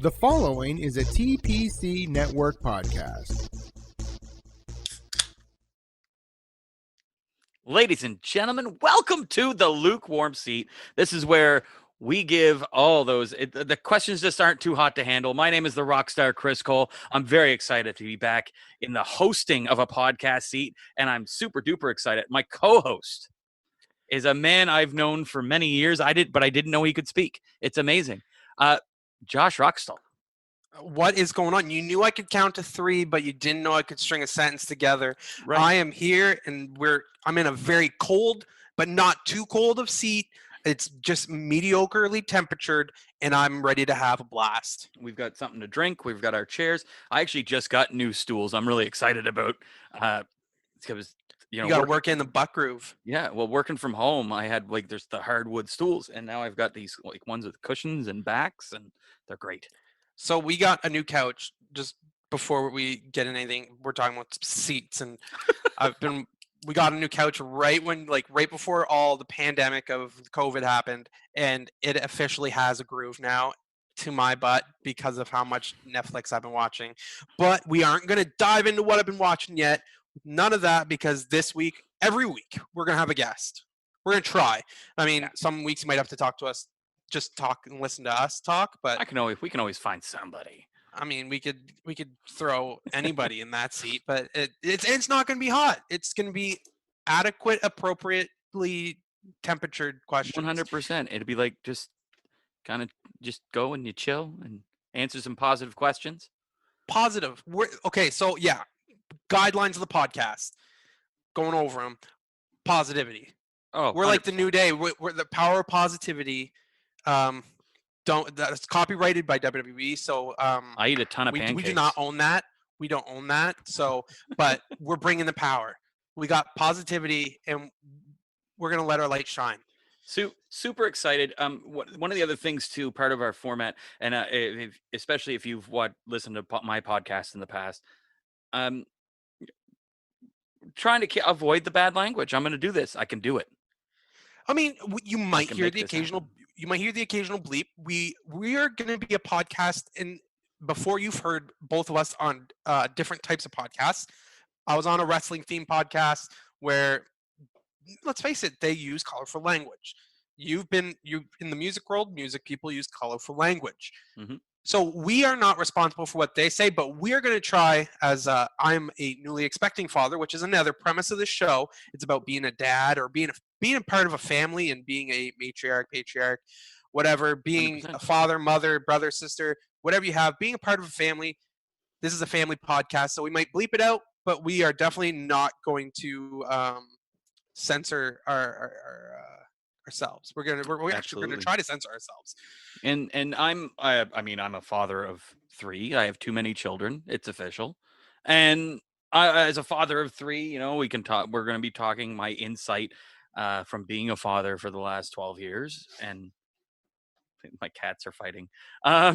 The following is a TPC Network podcast. Ladies and gentlemen, welcome to the Lukewarm Seat. This is where we give all those, the questions just aren't too hot to handle. My name is the rock star Chris Cole. I'm very excited to be back in the hosting of a podcast seat, and I'm super duper excited. My co-host is a man I've known for many years. But I didn't know he could speak. It's amazing. Josh Rockstall. What is going on? You knew I could count to 3, but you didn't know I could string a sentence together. Right. I am here, and I'm in a very cold, but not too cold of seat. It's just mediocrely temperatured, and I'm ready to have a blast. We've got something to drink. We've got our chairs. I actually just got new stools. I'm really excited about because you got to work in the butt groove. Yeah, well, working from home, I had there's the hardwood stools, and now I've got these ones with cushions and backs, and they're great. So we got a new couch. Just before we get in anything, we're talking about seats, and we got a new couch right before all the pandemic of COVID happened, and it officially has a groove now to my butt because of how much Netflix I've been watching. But we aren't going to dive into what I've been watching yet. None of that, because this week, every week, we're going to have a guest. We're going to try. I mean, some weeks you might have to talk to us. Just talk and listen to us talk, but we can always find somebody. I mean, we could throw anybody in that seat, but it's not going to be hot. It's going to be adequate, appropriately temperatured questions. 100%. It'd be like just go and you chill and answer some positive questions. Positive. Okay, so yeah, guidelines of the podcast. Going over them. Positivity. Oh, we're 100%. Like the new day. We're the power of positivity. That's copyrighted by WWE. So I eat a ton of pancakes. We do not own that. We don't own that. So, but we're bringing the power. We got positivity, and we're gonna let our light shine. Super excited. One of the other things too, part of our format, and especially if you've listened to my podcast in the past, trying to avoid the bad language. I'm going to do this. I can do it. I mean, you might hear the occasional. You might hear the occasional bleep. We are going to be a podcast, and before you've heard both of us on different types of podcasts. I was on a wrestling themed podcast where, let's face it, they use colorful language. You in the music world, music people use colorful language. Mm-hmm. So we are not responsible for what they say, but we are going to try, as I'm a newly expecting father, which is another premise of the show. It's about being a dad or being a part of a family and being a matriarch, patriarch, whatever, being 100%. A father, mother, brother, sister, whatever you have, being a part of a family. This is a family podcast, so we might bleep it out, but we are definitely not going to censor ourselves. We're actually going to try to censor ourselves. And I'm a father of 3. I have too many children. It's official. And as a father of 3, we can talk. We're going to be talking my insight from being a father for the last 12 years. And my cats are fighting.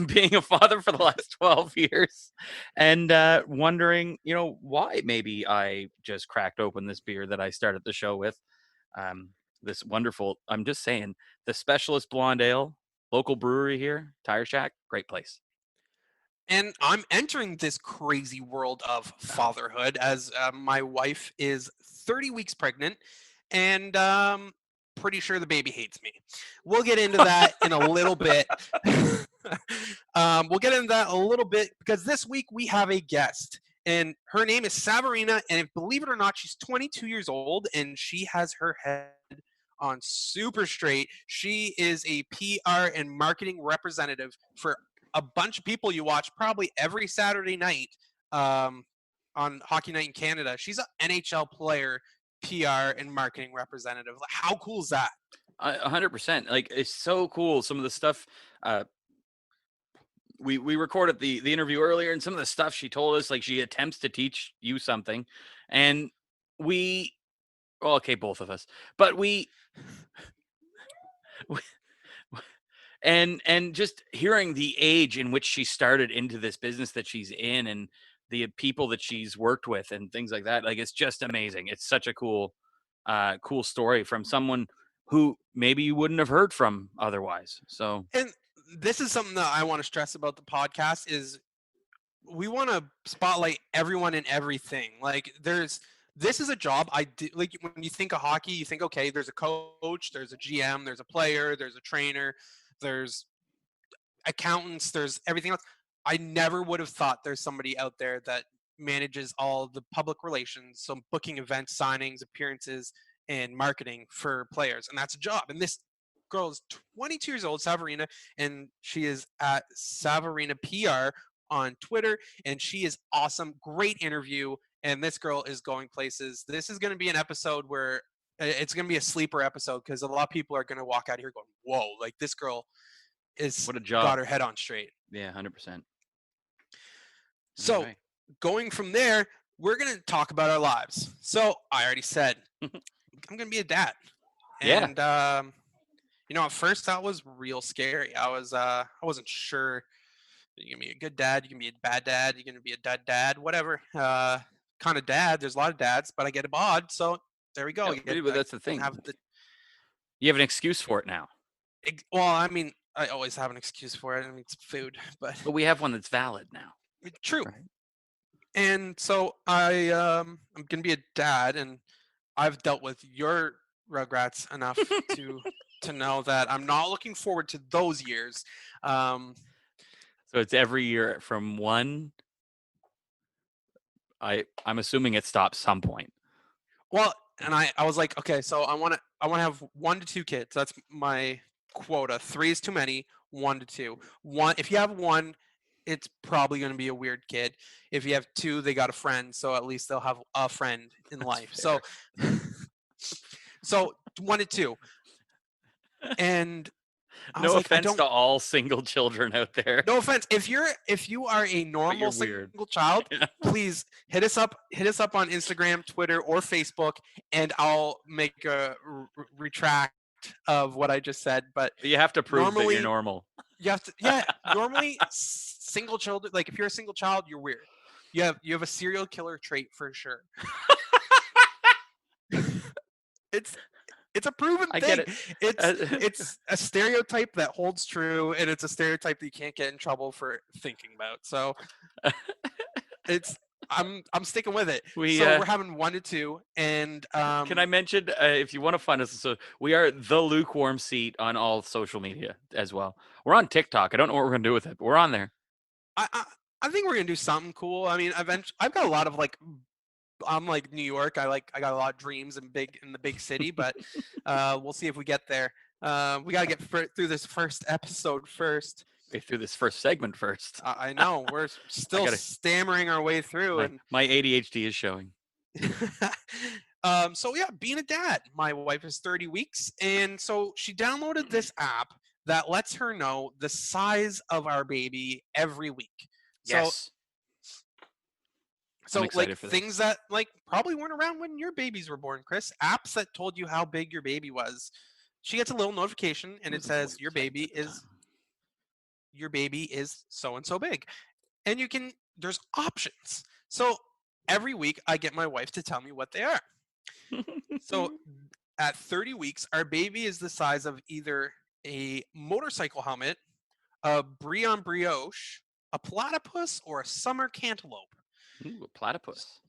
Being a father for the last 12 years, and wondering, why maybe I just cracked open this beer that I started the show with. This wonderful, I'm just saying, the Specialist Blonde Ale, local brewery here, Tire Shack, great place. And I'm entering this crazy world of fatherhood as my wife is 30 weeks pregnant, and pretty sure the baby hates me. We'll get into that in a little bit. We'll get into that a little bit because this week we have a guest. And her name is Saverina, and believe it or not, she's 22 years old, and she has her head on super straight. She is a PR and marketing representative for a bunch of people you watch probably every Saturday night on Hockey Night in Canada. She's an NHL player, PR and marketing representative. How cool is that? 100%. It's so cool. Some of the stuff we recorded the interview earlier, and some of the stuff she told us, she attempts to teach you something, and both of us, but and just hearing the age in which she started into this business that she's in, and the people that she's worked with and things like that, it's just amazing. It's such a cool story from someone who maybe you wouldn't have heard from otherwise. So, and this is something that I want to stress about the podcast is we want to spotlight everyone and everything. Like this is a job like when you think of hockey, you think, okay, there's a coach, there's a GM, there's a player, there's a trainer, there's accountants, there's everything else. I never would have thought there's somebody out there that manages all the public relations, so booking events, signings, appearances, and marketing for players. And that's a job. And this girl is 22 years old, Saverina, and she is at Savarina PR on Twitter, and she is awesome. Great interview. And this girl is going places. This is going to be an episode where it's going to be a sleeper episode because a lot of people are going to walk out of here going, whoa, like this girl is What a job. got her head on straight. Yeah, 100%. So going from there, we're going to talk about our lives. So I already said, I'm going to be a dad. And, you know, at first that was real scary. I wasn't sure. You're going to be a good dad. You can be a bad dad. You're going to be a dad, whatever. Kind of dad. There's a lot of dads, but I get a bod. So there we go. Yeah, but that's the thing. You have an excuse for it now. Well, I mean, I always have an excuse for it. I mean, it's food, but we have one that's valid now. True. Right. And so I'm gonna be a dad, and I've dealt with your Rugrats enough to know that I'm not looking forward to those years. So it's every year from one. I'm assuming it stops some point. Well, and I was like, okay, so I want to have 1 to 2 kids. That's my quota. 3 is too many. 1 to 2. If you have 1, it's probably going to be a weird kid. If you have 2, they got a friend, so at least they'll have a friend in life. Fair. So 1 to 2. And no offense to all single children out there. No offense. If you are a normal single child, please hit us up on Instagram, Twitter, or Facebook, and I'll make a retract of what I just said. But you have to prove that you're normal. You have to, yeah. Normally, single children, like if you're a single child, you're weird. You have a serial killer trait for sure. It's a proven thing. Get it. It's a stereotype that holds true, and it's a stereotype that you can't get in trouble for thinking about. So I'm sticking with it. We're having 1 to 2, and can I mention if you want to find us? So we are the Lukewarm Seat on all social media as well. We're on TikTok. I don't know what we're gonna do with it, but we're on there. I think we're gonna do something cool. I mean, eventually, I've got a lot of like. I'm like New York. I got a lot of dreams in the big city, but we'll see if we get there. We got to get through this first episode first. Through this first segment first. I know we're still stammering our way through, my ADHD is showing. So yeah, being a dad. My wife is 30 weeks, and so she downloaded this app that lets her know the size of our baby every week. Yes. So like things that like probably weren't around when your babies were born, Chris. Apps that told you how big your baby was. She gets a little notification and it says your baby is so and so big. And there's options. So every week I get my wife to tell me what they are. So at 30 weeks, our baby is the size of either a motorcycle helmet, a Brion brioche, a platypus, or a summer cantaloupe. Ooh, a platypus.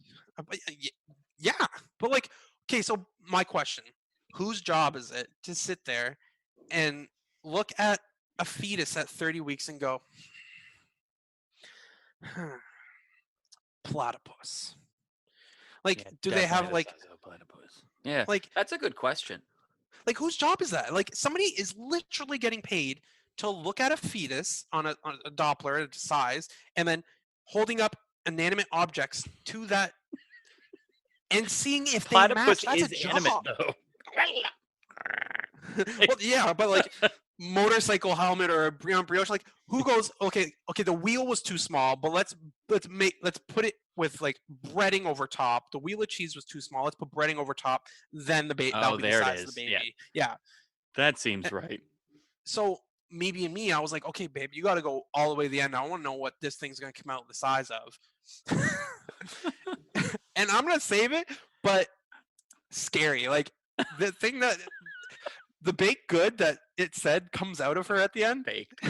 Yeah, but like, okay, so my question, whose job is it to sit there and look at a fetus at 30 weeks and go, platypus? Like, do they have like platypus? Yeah, like that's a good question. Like, whose job is that? Like, somebody is literally getting paid to look at a fetus on a Doppler at size and then holding up inanimate objects to that and seeing if they match. That's a job. Animate, though. Well, yeah, but like motorcycle helmet or a Brion brioche, like who goes, okay, the wheel was too small, but let's put it with like breading over top. The wheel of cheese was too small. Let's put breading over top. Then the baby. Oh, there it is. The baby. Yeah. That seems right. So me being me, I was like, okay, babe, you got to go all the way to the end. I want to know what this thing's going to come out the size of. And I'm going to save it, but scary. Like the thing that the baked good that it said comes out of her at the end. Baked.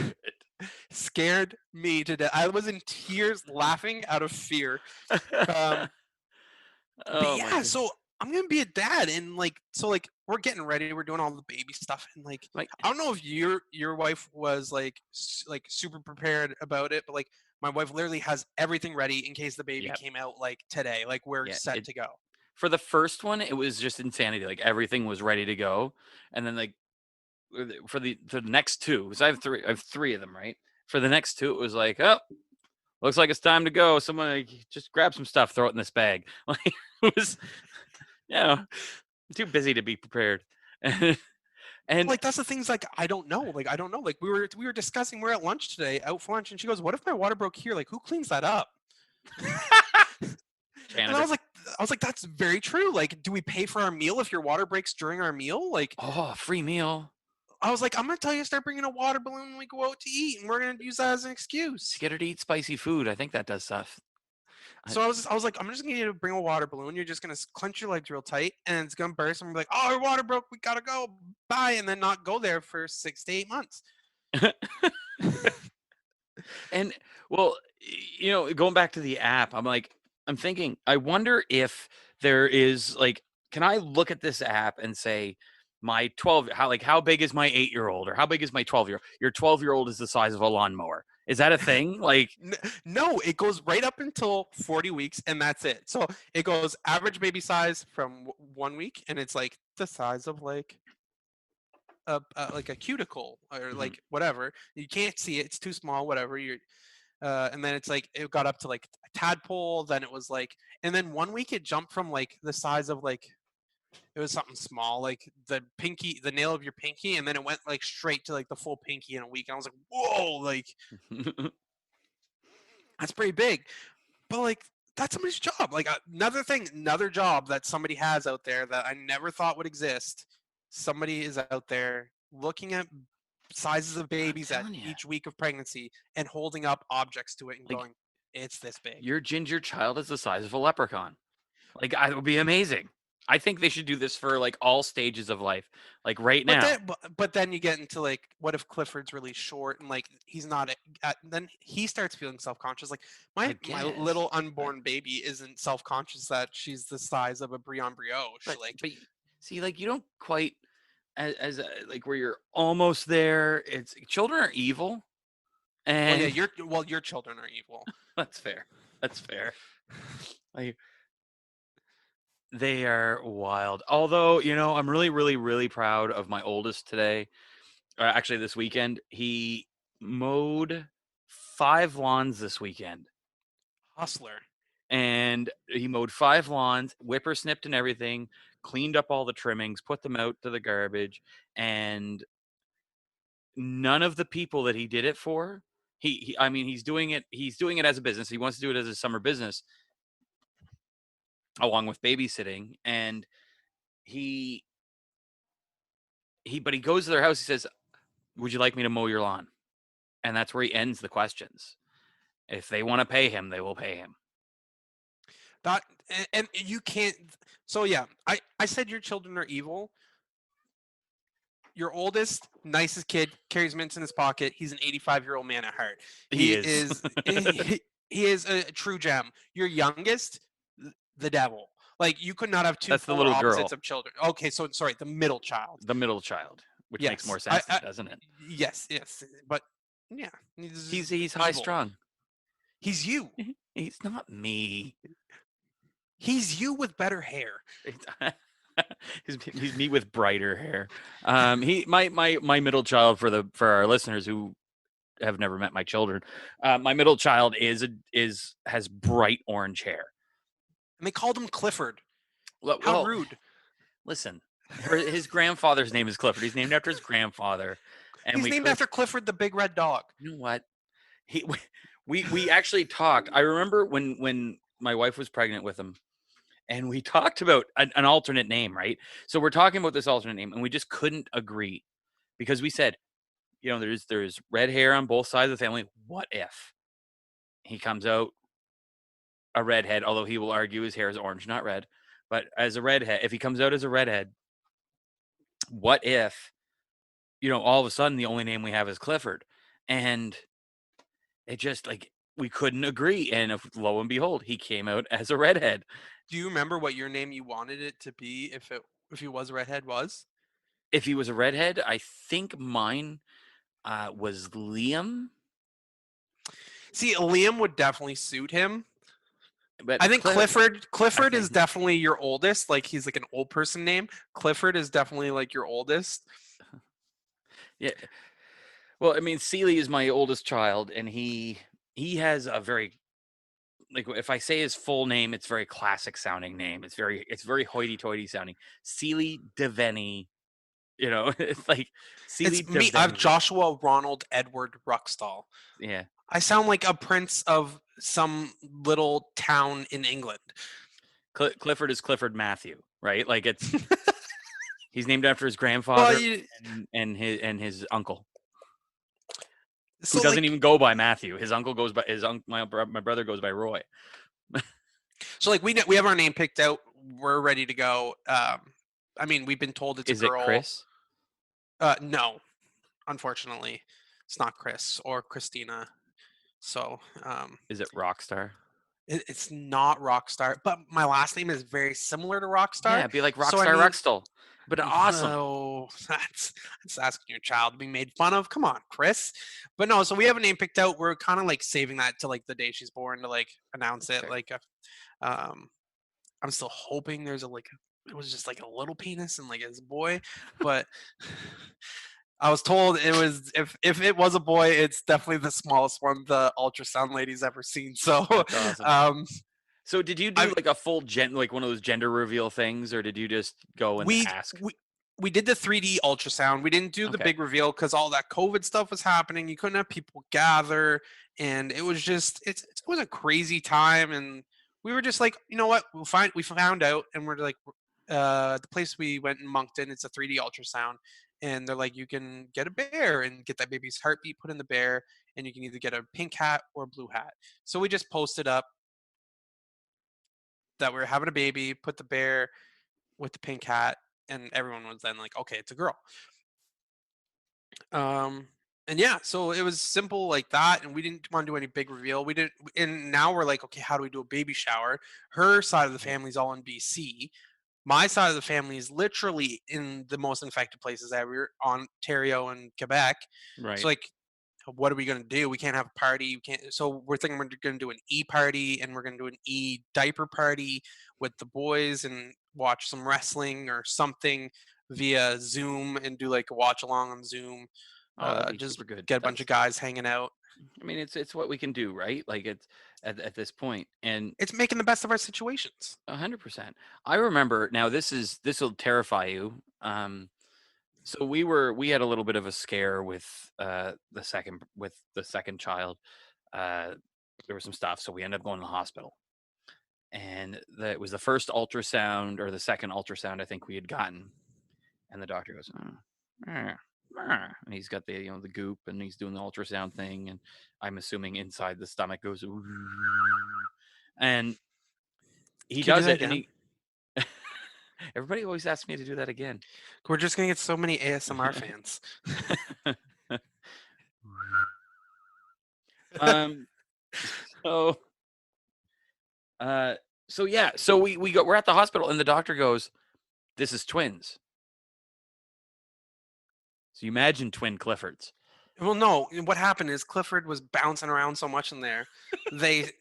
scared me to death. I was in tears laughing out of fear. But Oh my yeah, goodness. so I'm gonna be a dad, and we're getting ready. We're doing all the baby stuff, and Like, I don't know if your wife was like super prepared about it, but like my wife literally has everything ready in case the baby yeah, came out like today. Like we're yeah. set to go. For the first one, it was just insanity. Like everything was ready to go, and then like for the next two, because I have three of them, right? For the next two, it was like, oh, looks like it's time to go. Someone like, just grab some stuff, throw it in this bag. Like it was, too busy to be prepared. And Like that's the things like I don't know. Like I don't know. Like we were discussing. We're at lunch today, out for lunch, and she goes, "What if my water broke here? Like who cleans that up?" And janitor. I was like, that's very true. Like, do we pay for our meal if your water breaks during our meal? Like, Oh, free meal. I was like, I'm gonna tell you to start bringing a water balloon when we go out to eat, and we're gonna use that as an To excuse. get her to eat spicy food. I think that does stuff. So I was like, I'm just gonna need you to bring a water balloon. You're just gonna clench your legs real tight, and it's gonna burst. And we're like, oh, our water broke. We gotta go. Bye, and then not go there for 6 to 8 months. And well, going back to the app, I'm thinking, I wonder if there is like, can I look at this app and say, my 12, how big is my 8-year-old, or how big is my 12-year-old? Your 12-year-old is the size of a lawnmower. Is that a thing? Like, No, it goes right up until 40 weeks, and that's it. So it goes average baby size from 1 week, and it's like the size of like a cuticle or mhm. like whatever. You can't see it; it's too small. Whatever you're, and then it's like it got up to like a tadpole. Then it was like, and then 1 week it jumped from like the size of like it was something small, like the pinky, the nail of your pinky, and then it went like straight to like the full pinky in a week. And I was like, whoa, like that's pretty big. But like that's somebody's job. Like another thing, another job that somebody has out there that I never thought would exist. Somebody is out there looking at sizes of I'm babies at telling you, each week of pregnancy and holding up objects to it and like, going, "It's this big." your ginger child is the size of a leprechaun. Like, it would be amazing. I think they should do this for like all stages of life, like right But now. then, but then you get into like, what if Clifford's really short and like he's not? Then he starts feeling self-conscious. Like I my guess, little but unborn baby isn't self-conscious that she's the size of a Brion brioche. but Like, but see, like, you don't quite, like, where you're almost there. It's children are evil, well, yeah, and your children are evil. that's fair. That's fair. Like, they are wild. Although, I'm really, really, really proud of my oldest today. Actually, this weekend, he mowed 5 lawns this weekend. Hustler. And he mowed 5 lawns, whipper snipped and everything, cleaned up all the trimmings, put them out to the garbage, and none of the people that he did it for, I mean, he's doing it as a business. He wants to do it as a summer business along with babysitting, and he but he goes to their house. He says, "Would you like me to mow your lawn?" And that's where he ends the questions. If they want to pay him, they will pay him. That and you can't. So yeah, I said your children are evil. Your oldest, nicest kid, carries mints in his pocket. He's an 85-year-old man at heart. He He is. is he is a true gem. Your youngest, the devil. Like you could not have two That's the polar little opposites girl, of children. Okay, so sorry, the middle child. the middle child, which makes more Yes, sense, doesn't it? yes, but yeah, he's He's high evil. strung. He's you. He's not me. He's you with better hair. He's me with brighter hair. My middle child, for our listeners who have never met my children, my middle child has bright orange hair. And they called him Clifford. Well, How rude. listen, his grandfather's name is Clifford. He's named after his grandfather, and He's named after Clifford the big red dog. You know what? He we actually talked. I remember when my wife was pregnant with him, and we talked about an alternate name, right? So we're talking about this alternate name, and we just couldn't agree because we said, there's red hair on both sides of the family. What if he comes out a redhead? Although he will argue his hair is orange, not red. But as a redhead, if he comes out as a redhead, what if all of a sudden the only name we have is Clifford? And it just like we couldn't agree. And lo and behold, he came out as a redhead. Do you remember what your name you wanted it to be if he was a redhead was? If he was a redhead, I think mine was Liam, See, Liam would definitely suit him. but I think Clifford is think- definitely your oldest. Like he's like an old person name. Clifford is definitely like your oldest. Yeah. Well, I mean, Seeley is my oldest child, and he has a very, like, if I say his full name, it's very classic sounding name. It's very hoity toity sounding. Seeley Devaney. You know, it's like Seeley It's me. I'm Devaney. Joshua Ronald Edward Ruxtall. Yeah. I sound like a prince of some little town in England. Clifford is Clifford Matthew, right? Like it's he's named after his Well, grandfather you, and his uncle, who so doesn't like, even go by Matthew. His uncle goes by my brother goes by Roy. we have our name picked out. We're ready to go. I mean, we've been told it's Is a it girl. Chris? No, unfortunately, it's not Chris or Christina. So Is it Rockstar? it's not Rockstar, but my last name is very similar to Rockstar. Yeah, it'd be like So I Rockstar mean, Ruxtall. But awesome. No, that's asking your child to be made fun of. Come on, Chris. But no, so we have a name picked out. We're kind of like saving that to like the day she's born to like announce it. Okay. Like, I'm still hoping there's it was just like a little penis and like it's a boy, but I was told it was if it was a boy, it's definitely the smallest one the ultrasound lady's ever seen. So, That's awesome. So did you do I've- like a full like one of those gender reveal things, or did you just go and we ask? we did the 3D ultrasound. We didn't do the Okay. big reveal because all that COVID stuff was happening. You couldn't have people gather, and it was just it was a crazy time. And we were just like, you know what, we found out, and we're like, the place we went in Moncton, it's a 3D ultrasound, and they're like, you can get a bear and get that baby's heartbeat put in the bear, and you can either get a pink hat or a blue hat. So we just posted up that we were having a baby, put the bear with the pink hat, and everyone was then like, okay, it's a girl. And yeah, so it was simple like that, and we didn't want to do any big reveal. We didn't, and now we're like, okay, how do we do a baby shower? Her side of the family's all in BC. My side of the family is literally in the most infected places ever, Ontario and Quebec. Right. So like, what are we going to do? We can't have a party. We can't. So we're thinking we're going to do an e-party, and we're going to do an e-diaper party with the boys and watch some wrestling or something via Zoom and do like a watch along on Zoom. Oh, that'd be Just super good. get a bunch of guys hanging out. I mean, it's what we can do, right? Like it's at this point, and It's making the best of our situations. 100%. I remember now. This will terrify you. So we had a little bit of a scare with the second child. There was some stuff, so we ended up going to the hospital, and it was the first ultrasound or the second ultrasound I think we had gotten, and the doctor goes, and he's got the the goop, and he's doing the ultrasound thing, and I'm assuming inside the stomach goes, and he Can you does do it, that and again? he. Everybody always asks me to do that again. We're just gonna get so many ASMR fans. So so yeah, so we're at the hospital, and the doctor goes, "This is twins." So you imagine twin Cliffords. Well, no. What happened is Clifford was bouncing around so much in there, they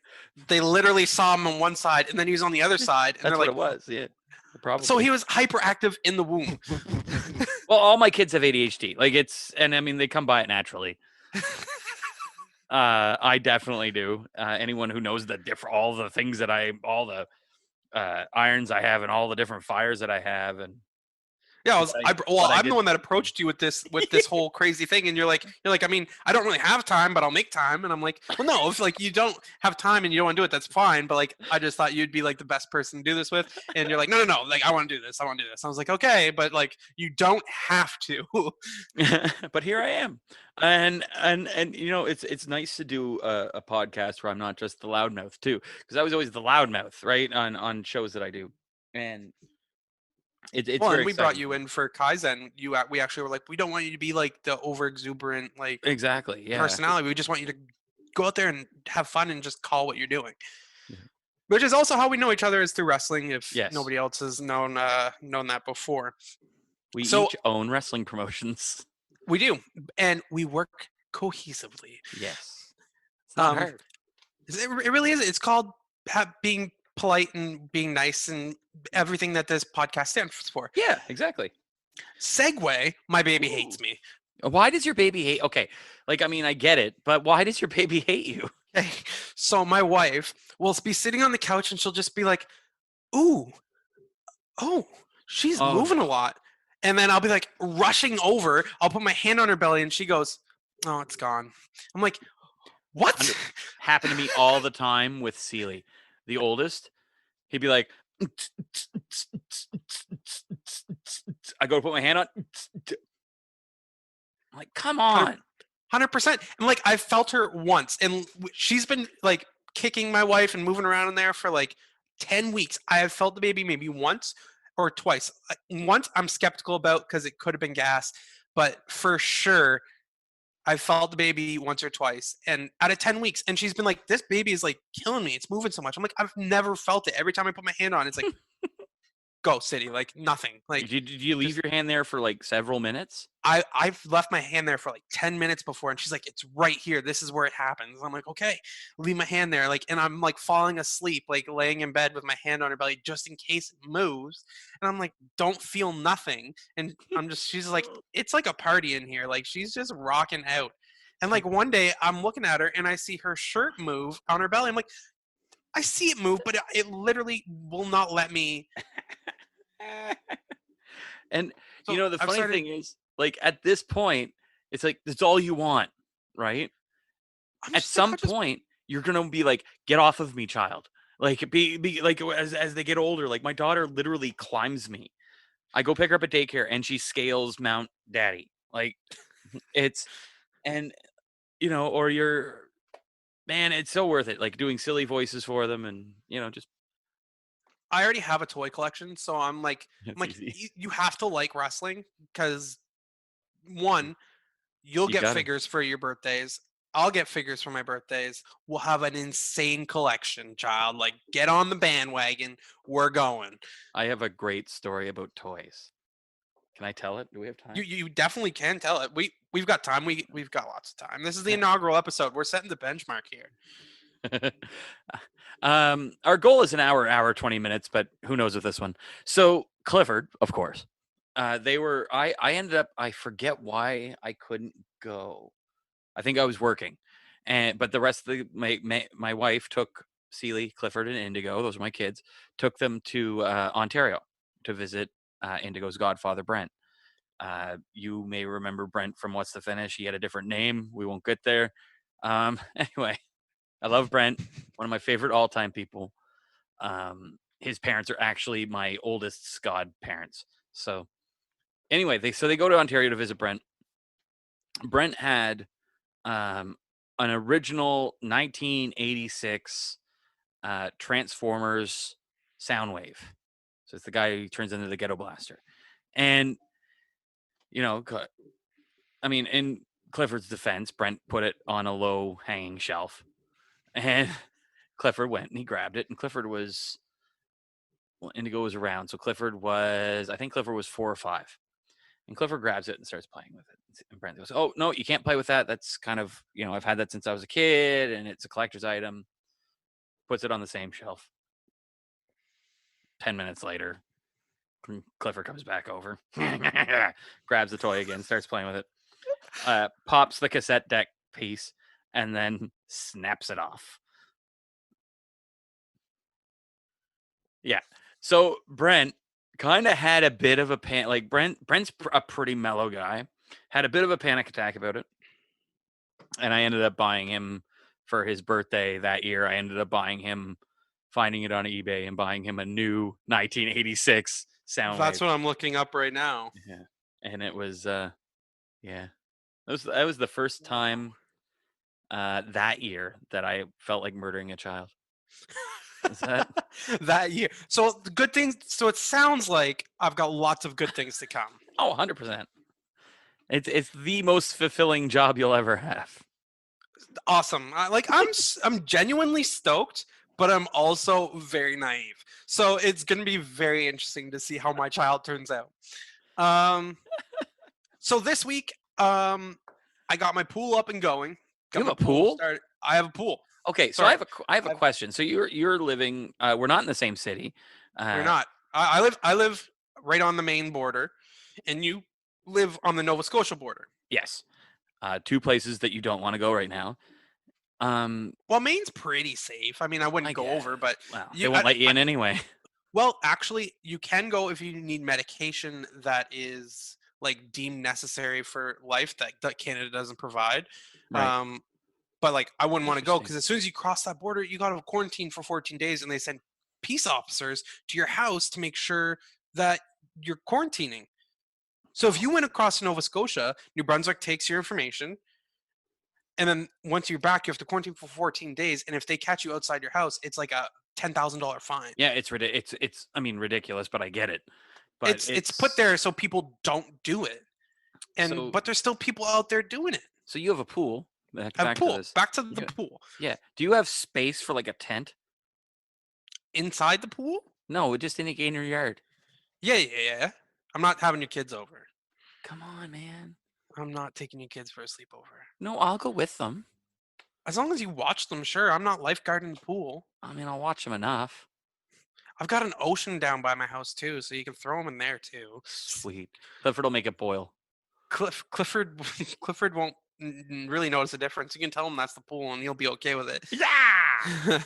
literally saw him on one side, and then he was on the other side, and That's they're what like, it was. Yeah, probably. so he was hyperactive in the womb. Well, all my kids have ADHD. Like and I mean they come by it naturally. I definitely do. Anyone who knows all the things that all the irons I have and all the different fires that I have, and Yeah, I'm did- the one that approached you with this whole crazy thing, and you're like, I mean, I don't really have time, but I'll make time. And I'm like, well, no, if like you don't have time and you don't want to do it, that's fine. But like, I just thought you'd be like the best person to do this with, and you're like, no, like I want to do this, I was like, okay, but like you don't have to. but here I am, and it's nice to do a podcast where I'm not just the loudmouth too, because I was always the loudmouth, right, on shows that I do, and it's Well, very and we brought exciting. you in for Kaizen. We actually were like, we don't want you to be like the over exuberant like Exactly, yeah. personality. We just want you to go out there and have fun and just call what you're doing. Yeah. Which is also how we know each other, is through wrestling. If Yes. nobody else has known that before. We So- each own wrestling promotions. We do, and we work cohesively. Yes. It's not hard. It really is. It's called being polite and being nice and everything that this podcast stands for. Yeah, exactly. Segue, my baby hates me. Why does your baby hate? Okay, like, I mean, I get it, but why does your baby hate you? Okay, so my wife will be sitting on the couch and she'll just be like, ooh, oh, she's Oh, moving a lot. And then I'll be like rushing over. I'll put my hand on her belly and she goes, oh, it's gone. I'm like, what? Happened to me all the time with Seely, the oldest. He'd be like, I go to put my hand on. I'm like, come on. 100%. And like, I felt her once, and she's been like kicking my wife and moving around in there for like 10 weeks. I have felt the baby maybe once or twice. Once I'm skeptical about because it could have been gas, but for sure I felt the baby once or twice. And out of 10 weeks, and she's been like, this baby is like killing me. It's moving so much. I'm like, I've never felt it. Every time I put my hand on it, it's like, go city, like nothing. Like, Did you leave your hand there for like several minutes? I've left my hand there for like 10 minutes before, and she's like, it's right here. This is where it happens. I'm like, okay, leave my hand there. Like, and I'm like falling asleep, like laying in bed with my hand on her belly just in case it moves. And I'm like, don't feel nothing. And she's like, it's like a party in here. Like, she's just rocking out. And like one day I'm looking at her and I see her shirt move on her belly. I'm like, I see it move, but it literally will not let me. And So you know, the I've funny started- thing is, like, at this point, it's like, that's all you want, right? I'm At just some like, I just- point, you're gonna be like, get off of me, child. Like, be like, as they get older, like, my daughter literally climbs me. I go pick her up at daycare and she scales Mount Daddy. Like, it's, and you know, or you're, man, it's so worth it. Like, doing silly voices for them, and you know, just I already have a toy collection, so I'm like, it's easy. you have to like wrestling because one, you'll You get gotta. figures for your birthdays. I'll get figures for my birthdays. We'll have an insane collection, child. Like, get on the bandwagon. We're going. I have a great story about toys. Can I tell it? Do we have time? You definitely can tell it. We've got time. We've got lots of time. This is the inaugural episode. We're setting the benchmark here. Our goal is an hour 20 minutes, but who knows with this one. So Clifford, of course, I ended up, I forget why I couldn't go. I think I was working, but the rest of my wife took Seely, Clifford, and Indigo, those are my kids, took them to Ontario to visit Indigo's godfather, Brent. You may remember Brent from What's the Finish. He had a different name. We won't get there. Anyway, I love Brent, one of my favorite all-time people. His parents are actually my oldest's godparents. So anyway, they go to Ontario to visit Brent. Brent had an original 1986 Transformers Soundwave. So it's the guy who turns into the Ghetto Blaster. And, you know, I mean, in Clifford's defense, Brent put it on a low-hanging shelf. And Clifford went and he grabbed it. And Clifford was, well, Indigo was around. So I think Clifford was 4 or 5. And Clifford grabs it and starts playing with it. And Brent goes, oh, no, you can't play with that. That's kind of, you know, I've had that since I was a kid and it's a collector's item. Puts it on the same shelf. 10 minutes later, Clifford comes back over, grabs the toy again, starts playing with it, pops the cassette deck piece, and then snaps it off. Yeah. So Brent kind of had a bit of a Brent's a pretty mellow guy, had a bit of a panic attack about it. And I ended up buying him for his birthday that year. I ended up finding it on eBay and buying him a new 1986 Soundwave. That's what I'm looking up right now. Yeah. And it was, yeah. That was the first time that year that I felt like murdering a child. Is that? That year. So the good things. So it sounds like I've got lots of good things to come. Oh, 100%. It's the most fulfilling job you'll ever have. awesome. I'm genuinely stoked, but I'm also very naive. So it's gonna be very interesting to see how my child turns out. So this week, I got my pool up and going. Got You have my a pool? started. I have a pool. Okay, so Sorry. I have a question. So you're living. We're not in the same city. We're not. I live right on the Maine border, and you live on the Nova Scotia border. Yes, two places that you don't want to go right now. Well, Maine's pretty safe. I mean, I wouldn't I go guess. over, but Well, you, they won't I, let you in anyway. well, actually, you can go if you need medication that is like deemed necessary for life that Canada doesn't provide. Right. But like, I wouldn't want to go Interesting. because as soon as you cross that border, you got to quarantine for 14 days, and they send peace officers to your house to make sure that you're quarantining. So if you went across Nova Scotia, New Brunswick takes your information, and then once you're back, you have to quarantine for 14 days. And if they catch you outside your house, it's like a $10,000 fine. Yeah, it's ridiculous. It's I mean ridiculous, but I get it. But It's put there so people don't do it, So but there's still people out there doing it. so you have a pool. Back A to pool. this. Back to the Yeah. pool. Yeah. Do you have space for like a tent? Inside the pool? No, just in your yard. Yeah. I'm not having your kids over. Come on, man. I'm not taking your kids for a sleepover. No, I'll go with them. As long as you watch them, sure. I'm not lifeguarding the pool. I mean, I'll watch them enough. I've got an ocean down by my house too, so you can throw them in there too. Sweet. Clifford will make it boil. Clifford Clifford won't really notice the difference. You can tell him that's the pool, and he'll be okay with it. Yeah.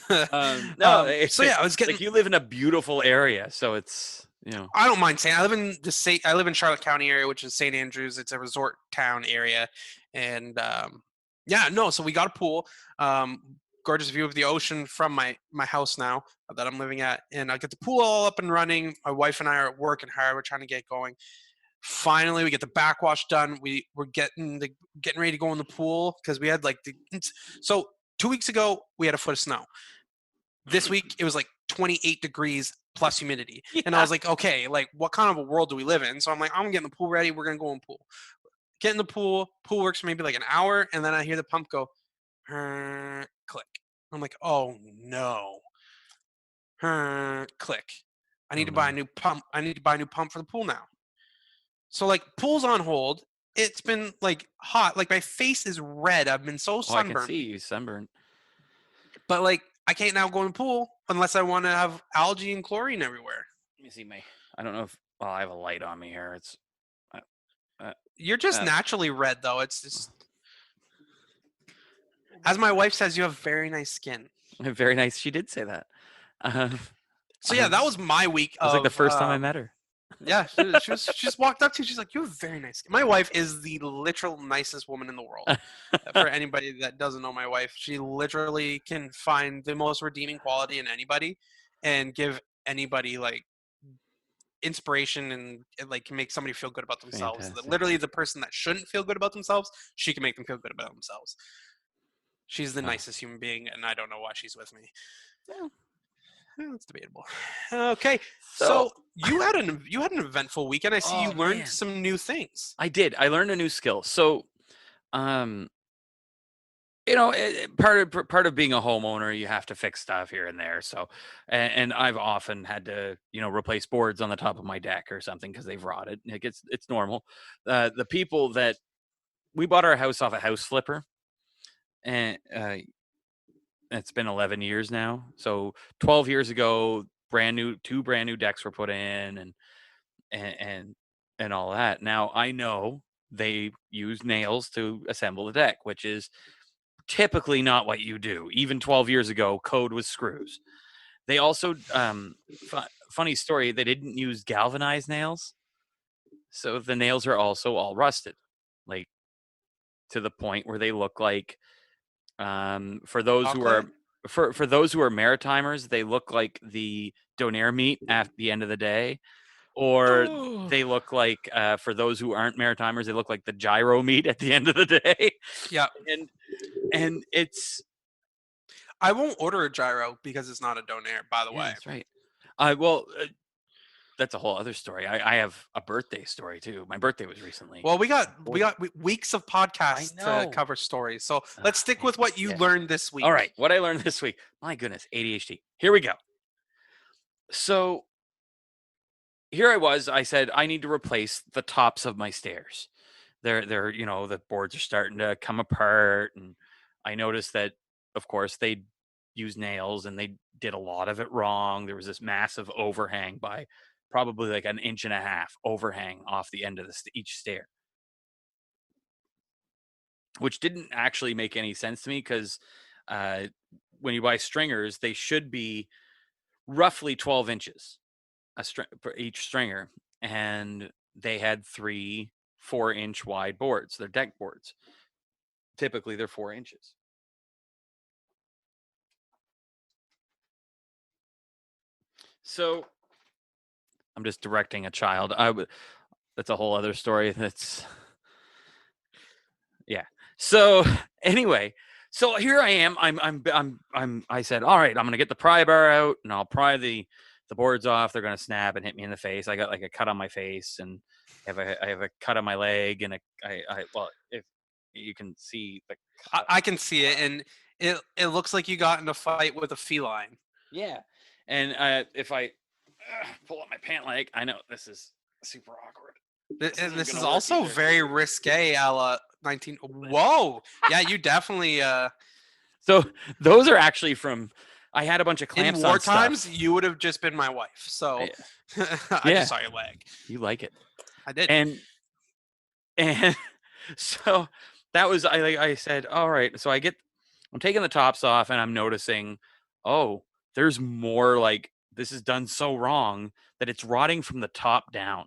No. So yeah, I was getting. Like you live in a beautiful area, so it's I don't mind saying I live in I live in Charlotte County area, which is St. Andrews. It's a resort town area, and so we got a pool. Gorgeous view of the ocean from my house now that I'm living at, and I get the pool all up and running. My wife and I are working hard. We're trying to get going. Finally, we get the backwash done. We're getting ready to go in the pool because we had so 2 weeks ago we had a foot of snow. This week it was like 28 degrees plus humidity, and I was like, okay, like what kind of a world do we live in? So I'm like, I'm getting the pool ready. We're gonna go in the pool. Get in the pool. Pool works for maybe like an hour, and then I hear the pump go, click. I'm like, oh no, click. I need to buy a new pump. I need to buy a new pump for the pool now. So like pool's on hold. It's been like hot. Like my face is red. I've been so sunburned. I can see you sunburned. But like I can't now go in the pool unless I want to have algae and chlorine everywhere. Let me see I don't know if I have a light on me here. It's you're just naturally red though. It's just as my wife says, you have very nice skin. Very nice. She did say that. So yeah, that was my week. It was like the first time I met her. Yeah, she just walked up to. She's like, "You have very nice skin." My wife is the literal nicest woman in the world. For anybody that doesn't know my wife, she literally can find the most redeeming quality in anybody, and give anybody like inspiration and like can make somebody feel good about themselves. Literally, the person that shouldn't feel good about themselves, she can make them feel good about themselves. She's the nicest human being, and I don't know why she's with me. Yeah. It's debatable. Okay, so you had an eventful weekend. I see you learned some new things. I did. I learned a new skill. So, part of being a homeowner, you have to fix stuff here and there. So, and I've often had to, replace boards on the top of my deck or something because they've rotted. It's normal. The people that we bought our house off a house flipper, and it's been 11 years now. So 12 years ago, two brand new decks were put in and all that. Now I know they use nails to assemble the deck, which is typically not what you do. Even 12 years ago, code was screws. They also, funny story, they didn't use galvanized nails. So the nails are also all rusted, like to the point where they look like, for those who are Maritimers, they look like the donair meat at the end of the day, or they look like, for those who aren't Maritimers, they look like the gyro meat at the end of the day. Yeah, and it's. I won't order a gyro because it's not a donair. By the way, That's right. that's a whole other story. I have a birthday story too. My birthday was recently. Well, we got Forty. weeks of podcasts to know. cover stories. So Ah, let's stick with what you yeah. learned this week. All right, what I learned this week. My goodness, ADHD. Here we go. So here I was. I said I need to replace the tops of my stairs. They're the boards are starting to come apart, and I noticed that, of course, they use nails and they did a lot of it wrong. There was this massive overhang by probably like an inch and a half overhang off the end of each stair, which didn't actually make any sense to me because uh, when you buy stringers, they should be roughly 12 inches for each stringer, and they had 3 4-inch wide boards. They're deck boards. Typically, they're 4 inches. So I'm just directing a child. That's a whole other story. Yeah. So anyway, so here I am. I said, all right, I'm gonna get the pry bar out and I'll pry the boards off. They're gonna snap and hit me in the face. I got like a cut on my face and I have a cut on my leg and well, if you can see the cut. I can see it, and it looks like you got in a fight with a feline. Yeah. And if I pull up my pant leg, I know this is super awkward. And this is also very risque, a la 19. Whoa, yeah, you definitely. So those are actually from. I had a bunch of clamps in war on stuff. times, you would have just been my wife. So I just saw your leg. You like it. I did. And so that was I said, all right. So I'm taking the tops off and I'm noticing, oh, there's more, like this is done so wrong that it's rotting from the top down.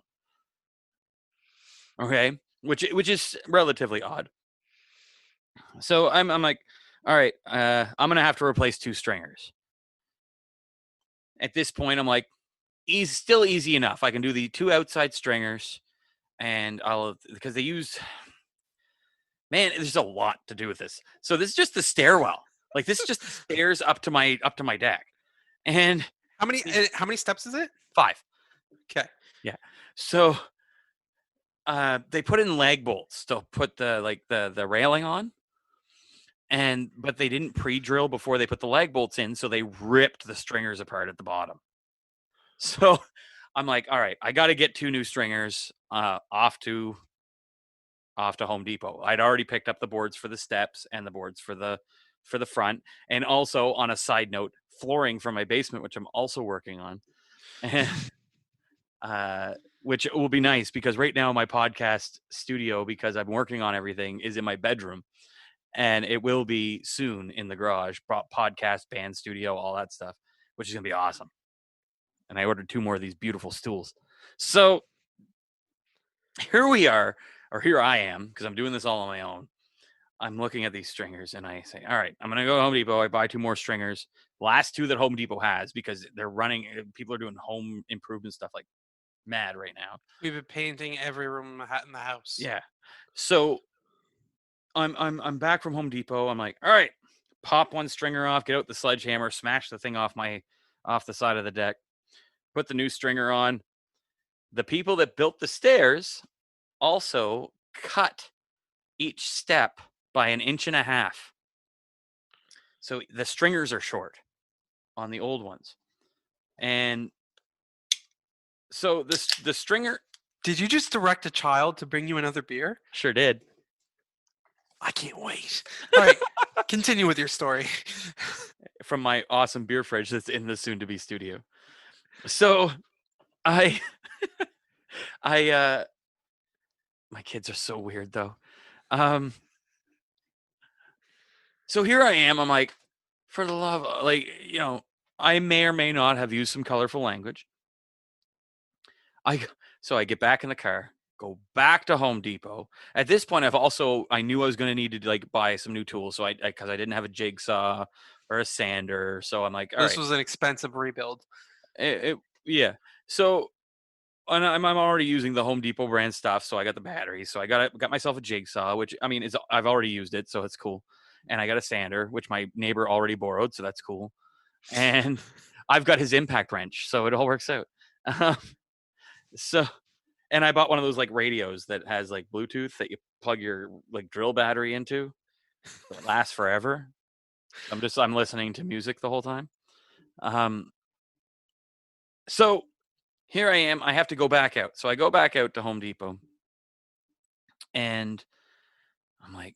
Okay, which is relatively odd. So I'm like, all right, I'm gonna have to replace 2 stringers. At this point, I'm like, still easy enough. I can do the 2 outside stringers, and because they use. Man, there's a lot to do with this. So this is just the stairwell. Like this is just the stairs up to my deck. And how many steps is it? 5. Okay. Yeah. So they put in lag bolts to put the railing on. But they didn't pre-drill before they put the lag bolts in, so they ripped the stringers apart at the bottom. So I'm like, all right, I got to get 2 new stringers off to Home Depot. I'd already picked up the boards for the steps and the boards for the front, and also, on a side note, flooring for my basement, which I'm also working on, and which will be nice because right now my podcast studio, because I'm working on everything, is in my bedroom, and it will be soon in the garage. Podcast, band studio, all that stuff, which is gonna be awesome. And I ordered 2 more of these beautiful stools. So here we are. Or here I am, because I'm doing this all on my own. I'm looking at these stringers and I say, all right, I'm going to go to Home Depot. I buy 2 more stringers. Last 2 that Home Depot has, because they're running, people are doing home improvement stuff like mad right now. We've been painting every room in the house. Yeah. So I'm back from Home Depot. I'm like, all right, pop 1 stringer off, get out the sledgehammer, smash the thing off the side of the deck, put the new stringer on. The people that built the stairs also cut each step by 1.5 inches. So the stringers are short on the old ones. And so the stringer. Did you just direct a child to bring you another beer? Sure did. I can't wait. All right, continue with your story. From my awesome beer fridge that's in the soon to be studio. So my kids are so weird though. So here I am. I'm like, for the love of, like, I may or may not have used some colorful language. So I get back in the car, go back to Home Depot. At this point, I knew I was going to need to like buy some new tools. So because I didn't have a jigsaw or a sander. So I'm like, all right. This was an expensive rebuild. Yeah. So and I'm already using the Home Depot brand stuff. So I got the batteries. So I got myself a jigsaw, which I mean I've already used it, so it's cool. And I got a sander, which my neighbor already borrowed, so that's cool. And I've got his impact wrench, so it all works out. So, and I bought one of those like radios that has like Bluetooth that you plug your like drill battery into that lasts forever. I'm listening to music the whole time. So here I am. I have to go back out. So I go back out to Home Depot, and I'm like,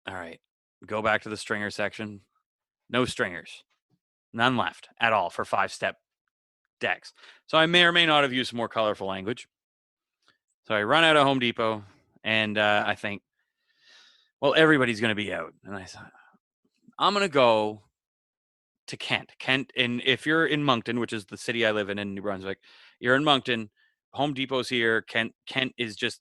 all right, go back to the stringer section. No stringers, none left at all for 5-step decks. So I may or may not have used some more colorful language. So I run out of Home Depot, and I think, well, everybody's going to be out, and I thought, I'm going to go to Kent. And if you're in Moncton, which is the city I live in New Brunswick, you're in Moncton. Home Depot's here. Kent is just,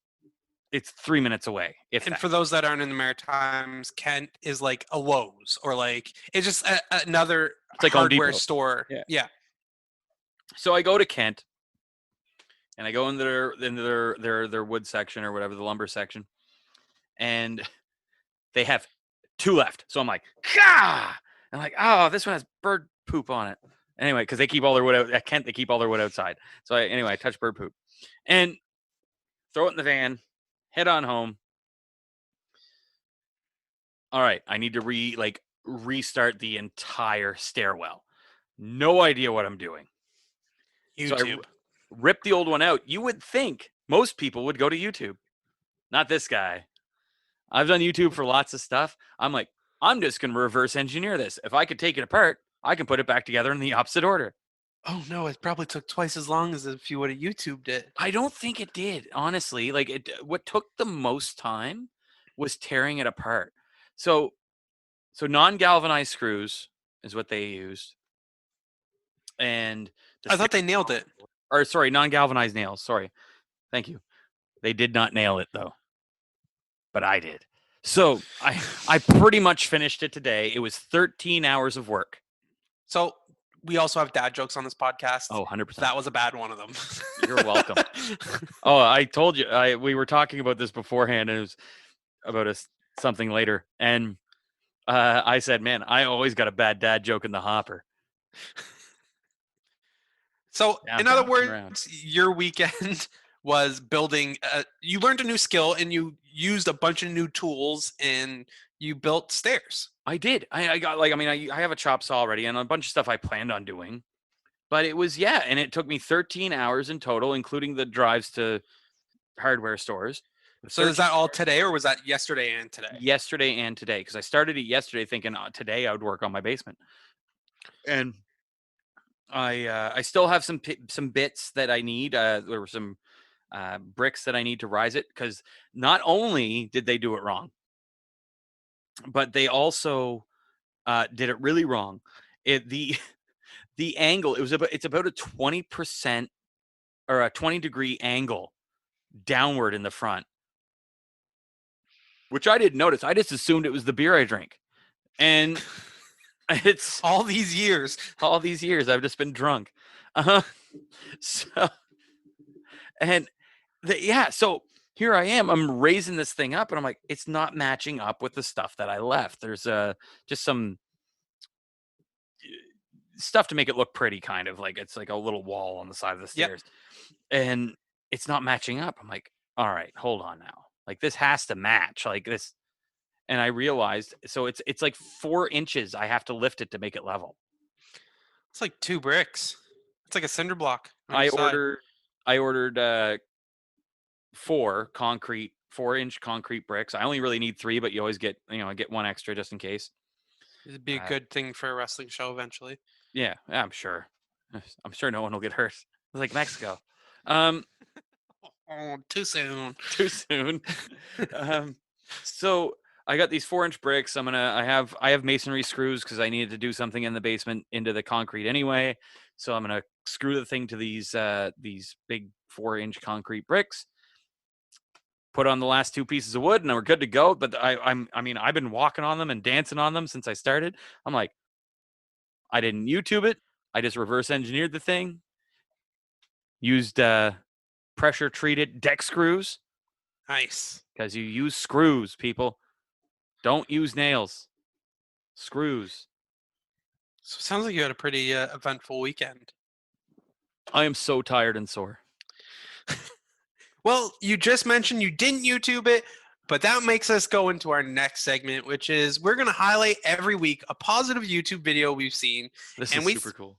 it's 3 minutes away. And for those that aren't in the Maritimes, Kent is like a Lowe's, or like it's just another like hardware store. Yeah. So I go to Kent, and I go into their wood section or whatever, the lumber section, and they have 2 left. So I'm like, Gah! I'm like, oh, this one has bird poop on it. Anyway, because they keep all their wood out at Kent, they keep all their wood outside. So I touch bird poop and throw it in the van, head on home. All right, I need to restart the entire stairwell. No idea what I'm doing. YouTube. So I rip the old one out. You would think most people would go to YouTube. Not this guy. I've done YouTube for lots of stuff. I'm like, I'm just going to reverse engineer this. If I could take it apart, I can put it back together in the opposite order. Oh no, it probably took twice as long as if you would have YouTubed it. I don't think it did, honestly. Like what took the most time was tearing it apart. So non-galvanized screws is what they used. And I thought they nailed it. Or sorry, non-galvanized nails. Sorry. Thank you. They did not nail it though. But I did. So I pretty much finished it today. It was 13 hours of work. So we also have dad jokes on this podcast. Oh, 100%. That was a bad one of them. You're welcome. Oh, I told you. We were talking about this beforehand, and it was about something later. And I said, man, I always got a bad dad joke in the hopper. So in other words, your weekend was building, you learned a new skill and you used a bunch of new tools and you built stairs. I did. I got I have a chop saw already and a bunch of stuff I planned on doing, but it was, and it took me 13 hours in total, including the drives to hardware stores. So is that all today, or was that yesterday and today? Yesterday and today, because I started it yesterday thinking today I would work on my basement. And I still have some bits that I need. There were some bricks that I need to rise it, because not only did they do it wrong, but they also did it really wrong. The angle, it's about a 20% or a 20-degree angle downward in the front, which I didn't notice. I just assumed it was the beer I drink, and it's all these years I've just been drunk. So here I am. I'm raising this thing up, and I'm like, it's not matching up with the stuff that I left. There's just some stuff to make it look pretty, kind of like it's like a little wall on the side of the stairs, and it's not matching up. I'm like, all right, hold on now. Like, this has to match like this. And I realized, so it's like 4 inches. I have to lift it to make it level. It's like 2 bricks. It's like a cinder block. I ordered 4 4-inch concrete bricks. I only really need 3, but you always get, I get 1 extra just in case. It'd be a good thing for a wrestling show eventually. Yeah, I'm sure. I'm sure no one will get hurt. It's like Mexico. Oh, too soon. Too soon. So I got these 4-inch bricks. I have masonry screws because I needed to do something in the basement into the concrete anyway. So I'm gonna screw the thing to these big 4-inch concrete bricks. Put on the last 2 pieces of wood, and we're good to go. But I've been walking on them and dancing on them since I started. I'm like, I didn't YouTube it. I just reverse engineered the thing. Used pressure treated deck screws. Nice. Because you use screws, people. Don't use nails. Screws. So it sounds like you had a pretty eventful weekend. I am so tired and sore. Well, you just mentioned you didn't YouTube it, but that makes us go into our next segment, which is we're going to highlight every week a positive YouTube video we've seen. This And is super cool.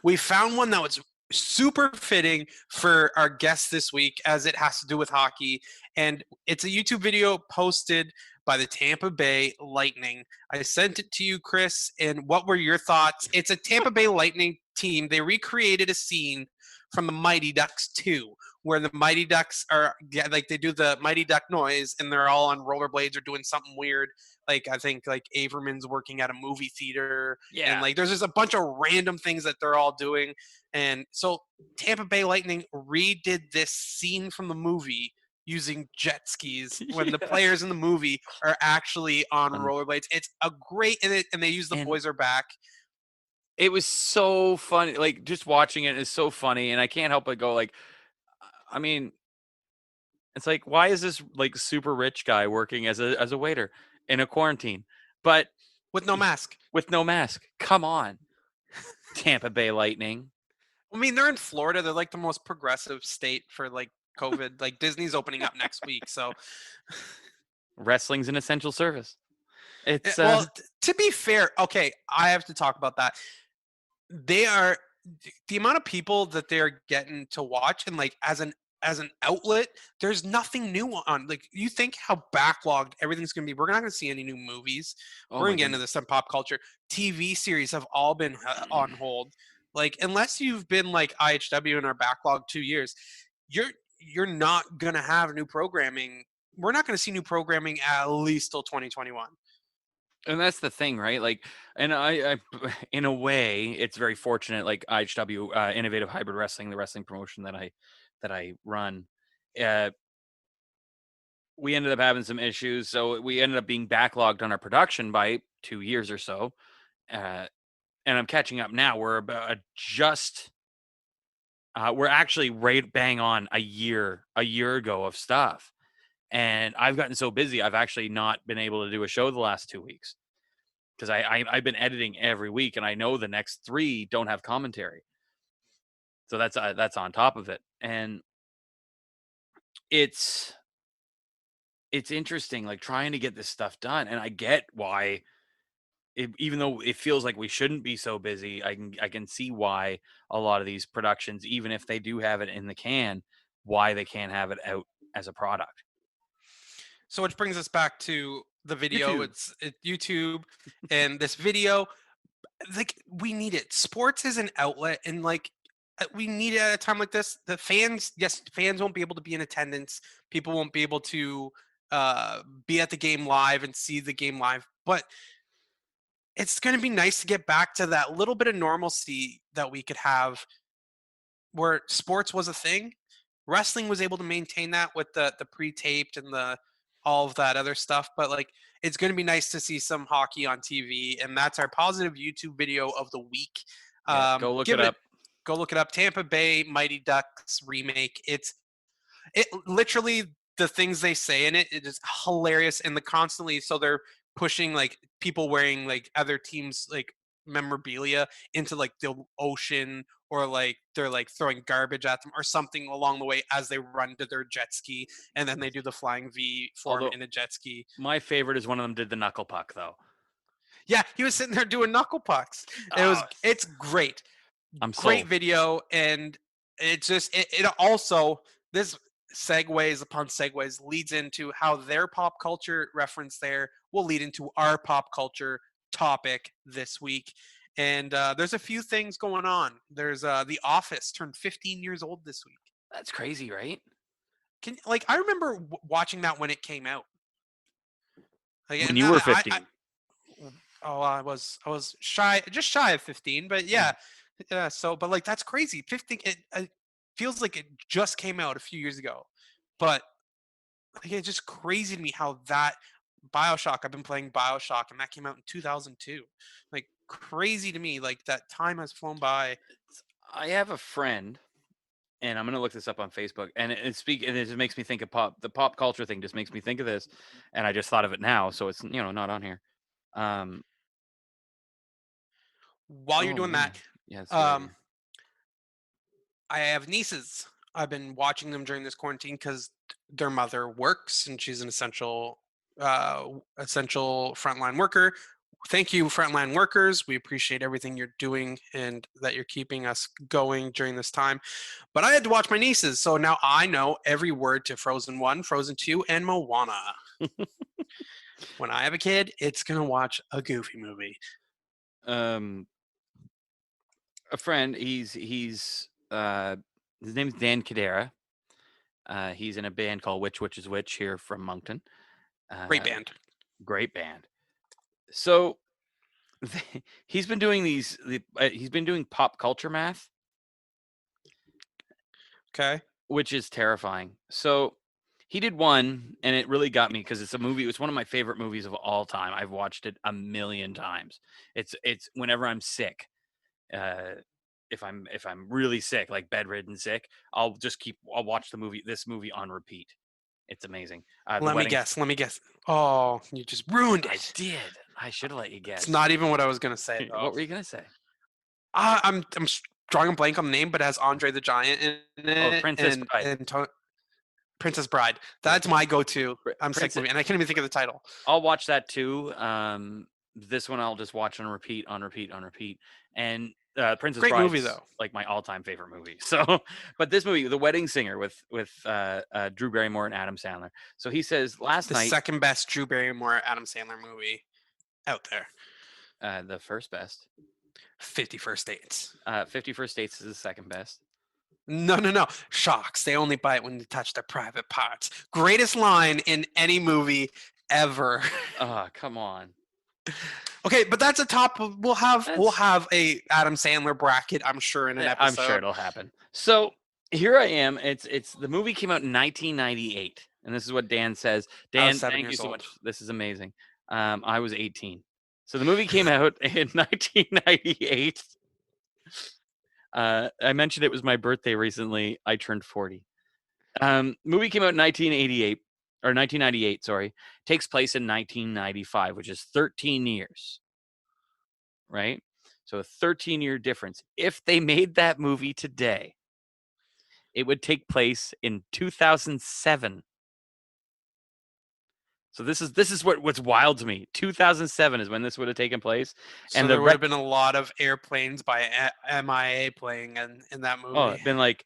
we found one that was super fitting for our guest this week as it has to do with hockey. And it's a YouTube video posted by the Tampa Bay Lightning. I sent it to you, Chris. And what were your thoughts? It's a Tampa Bay Lightning team. They recreated a scene from the Mighty Ducks 2, where the Mighty Ducks are like they do the Mighty Duck noise and they're all on rollerblades or doing something weird. Like I think like Averman's working at a movie theater and like there's just a bunch of random things that they're all doing. And so Tampa Bay Lightning redid this scene from the movie using jet skis when the players in the movie are actually on rollerblades. It's a great and they use the boys are back. It was so funny. Like just watching it is so funny, and I can't help but go like, I mean, it's like, why is this like super rich guy working as a waiter in a quarantine, but with no mask? With no mask. Come on, Tampa Bay Lightning. I mean, they're in Florida. They're like the most progressive state for like COVID. Like Disney's opening up next week, so wrestling's an essential service. It's well, to be fair, okay, I have to talk about that. They are the amount of people that they're getting to watch, and like as an outlet, there's nothing new on. Like you think how backlogged everything's gonna be. We're not gonna see any new movies. We're gonna get into this in pop culture. TV series have all been on hold. Like unless you've been like IHW in our backlog 2 years, you're not gonna have new programming. We're not gonna see new programming at least till 2021. And that's the thing, right? Like, and I in a way, it's very fortunate. Like IHW, Innovative Hybrid Wrestling, the wrestling promotion that I run, we ended up having some issues, so we ended up being backlogged on our production by 2 years or so. And I'm catching up now. We're about we're actually right bang on a year ago of stuff, and I've gotten so busy, I've actually not been able to do a show the last 2 weeks. Because I've been editing every week, and I know the next 3 don't have commentary, so that's on top of it, and it's interesting, like trying to get this stuff done, and I get why. Even though it feels like we shouldn't be so busy, I can see why a lot of these productions, even if they do have it in the can, why they can't have it out as a product. So which brings us back to the video. It's YouTube, and this video, like we need it. Sports is an outlet, and like we need it at a time like this. The fans, yes, fans won't be able to be in attendance. People won't be able to be at the game live and see the game live, but it's going to be nice to get back to that little bit of normalcy that we could have where sports was a thing. Wrestling was able to maintain that with the pre-taped and the all of that other stuff, but like it's going to be nice to see some hockey on TV, and that's our positive YouTube video of the week. Go look it up. Go look it up. Tampa Bay Mighty Ducks remake. It literally the things they say in it is hilarious, and the constantly so they're pushing like people wearing like other teams like memorabilia into like the ocean, or like they're like throwing garbage at them or something along the way as they run to their jet ski, and then they do the flying V form in a jet ski. My favorite is one of them did the knuckle puck though. Yeah, he was sitting there doing knuckle pucks. It's great. Great video, and it just it also this segues upon segues leads into how their pop culture reference there will lead into our pop culture topic this week. And there's a few things going on. There's The Office turned 15 years old this week. That's crazy, right? I remember watching that when it came out. Like, when you were 15. I was just shy of 15, but yeah. So, but like that's crazy. 15. It feels like it just came out a few years ago, but like, it's just crazy to me how that BioShock. I've been playing BioShock, and that came out in 2002. Like crazy to me. Like that time has flown by. I have a friend, and I'm gonna look this up on Facebook, and it just makes me think of the pop culture thing. Just makes me think of this, and I just thought of it now, so it's not on here. While you're doing that, yes, I have nieces I've been watching them during this quarantine because their mother works and she's an essential frontline worker. Thank you, frontline workers. We appreciate everything you're doing and that you're keeping us going during this time. But I had to watch my nieces, so now I know every word to Frozen 1, Frozen 2, and Moana. When I have a kid, it's going to watch a Goofy movie. A friend, his name's Dan Cadera. He's in a band called Which is Which here from Moncton. Great band. Great band. So he's been doing he's been doing pop culture math. Okay. Which is terrifying. So he did one, and it really got me because it's a movie. It's one of my favorite movies of all time. I've watched it a million times. It's whenever I'm sick. If I'm really sick, like bedridden sick, I'll watch this movie on repeat. It's amazing. Let me guess. Oh, you just ruined it. I did. I should have let you guess. It's not even what I was gonna say. What were you gonna say? I'm drawing a blank on the name, but it has Andre the Giant in it. Oh, Princess Bride. And Princess Bride. That's my go-to. I'm sick Princess- movie, and I can't even think of the title. I'll watch that too. This one I'll just watch on repeat, and Princess Great Bride, movie, though. like my all-time favorite movie. So, but this movie, The Wedding Singer, with Drew Barrymore and Adam Sandler. So he says last The night, second best Drew Barrymore Adam Sandler movie out there. the first best. 50 First Dates. 50 First Dates is the second best. No. Sharks. They only bite when they touch their private parts. Greatest line in any movie ever. Come on. Okay, but that's a top. We'll have a Adam Sandler bracket, I'm sure, in an episode. I'm sure it'll happen. So here I am. It's the movie came out in 1998, and this is what Dan says. Dan, thank you so much. This is amazing. I was 18. So the movie came out in 1998. I mentioned it was my birthday recently. I turned 40. Movie came out in 1988 or 1998. Sorry, takes place in 1995, which is 13 years. Right, so a 13-year difference. If they made that movie today, it would take place in 2007. So this is what's wild to me. 2007 is when this would have taken place, so and there would have been a lot of airplanes by MIA playing in that movie. Oh, it's been like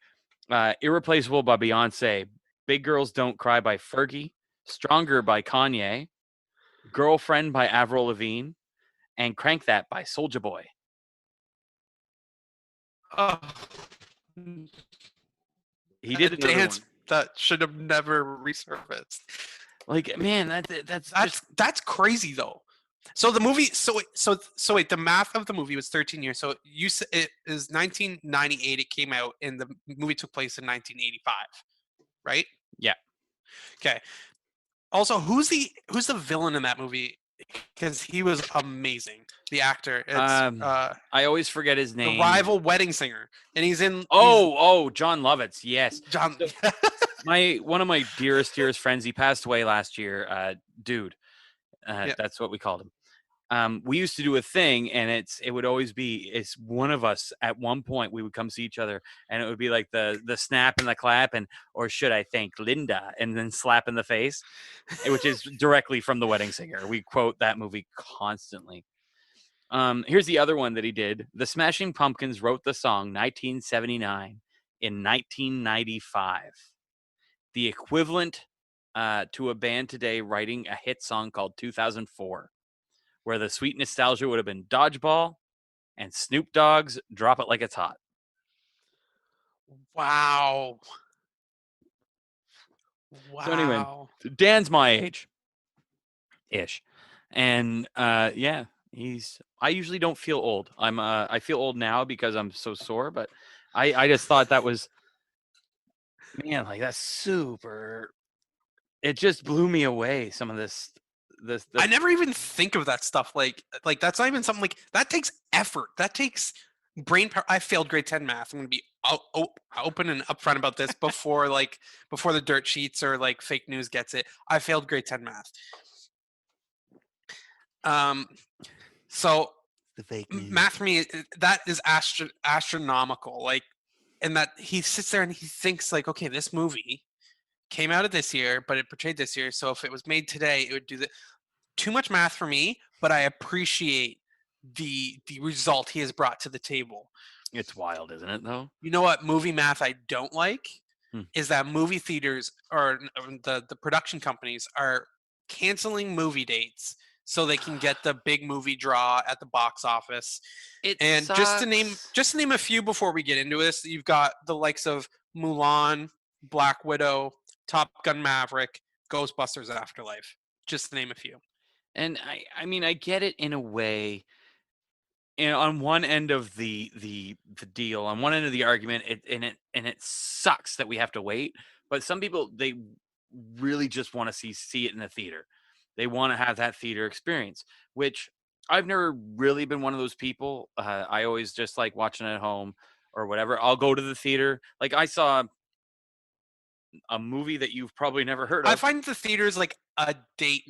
Irreplaceable by Beyonce, Big Girls Don't Cry by Fergie, Stronger by Kanye, Girlfriend by Avril Lavigne, and Crank That by Soulja Boy. Oh. He did a dance that should have never resurfaced. Like, man, that's crazy though. So the movie, so wait, the math of the movie was 13 years. So you said it is 1998. It came out, and the movie took place in 1985, right? Yeah. Okay. Also, who's the villain in that movie? Because he was amazing. The actor. It's, I always forget his name. The rival wedding singer, and he's in. John Lovitz. Yes, John. So, one of my dearest friends. He passed away last year. Dude, that's what we called him. We used to do a thing, and it would always be it's one of us at one point we would come see each other, and it would be like the snap and the clap, and or should I thank Linda, and then slap in the face, which is directly from The Wedding Singer. We quote that movie constantly. Here's the other one that he did. The Smashing Pumpkins wrote the song 1979 in 1995. The equivalent to a band today writing a hit song called 2004, where the sweet nostalgia would have been Dodgeball and Snoop Dogg's Drop It Like It's Hot. Wow. So anyway, Dan's my age-ish. And yeah, I usually don't feel old. I feel old now because I'm so sore, but I just thought that was, man, like that's super. It just blew me away. Some of this. I never even think of that stuff. Like that's not even something like that takes effort. That takes brain power. I failed grade 10 math. I'm gonna be open and upfront about this before the dirt sheets or like fake news gets it. I failed grade 10 math. So the fake news. Math for me, that is astronomical. Like and that he sits there and he thinks like, okay, this movie came out of this year, but it portrayed this year. So if it was made today, it would do the too much math for me, but I appreciate the result he has brought to the table. It's wild, isn't it? Though. You know what movie math I don't like Hmm. is that movie theaters or the production companies are canceling movie dates so they can get the big movie draw at the box office. It And sucks. just to name a few before we get into this, you've got the likes of Mulan, Black Widow, Top Gun Maverick, Ghostbusters Afterlife, just to name a few. And I mean, I get it in a way. And on one end of the deal, on one end of the argument, it sucks that we have to wait. But some people, they really just want to see it in the theater. They want to have that theater experience, which I've never really been one of those people. I always just like watching at home or whatever. I'll go to the theater. Like I saw a movie that you've probably never heard I of. find the theaters like a date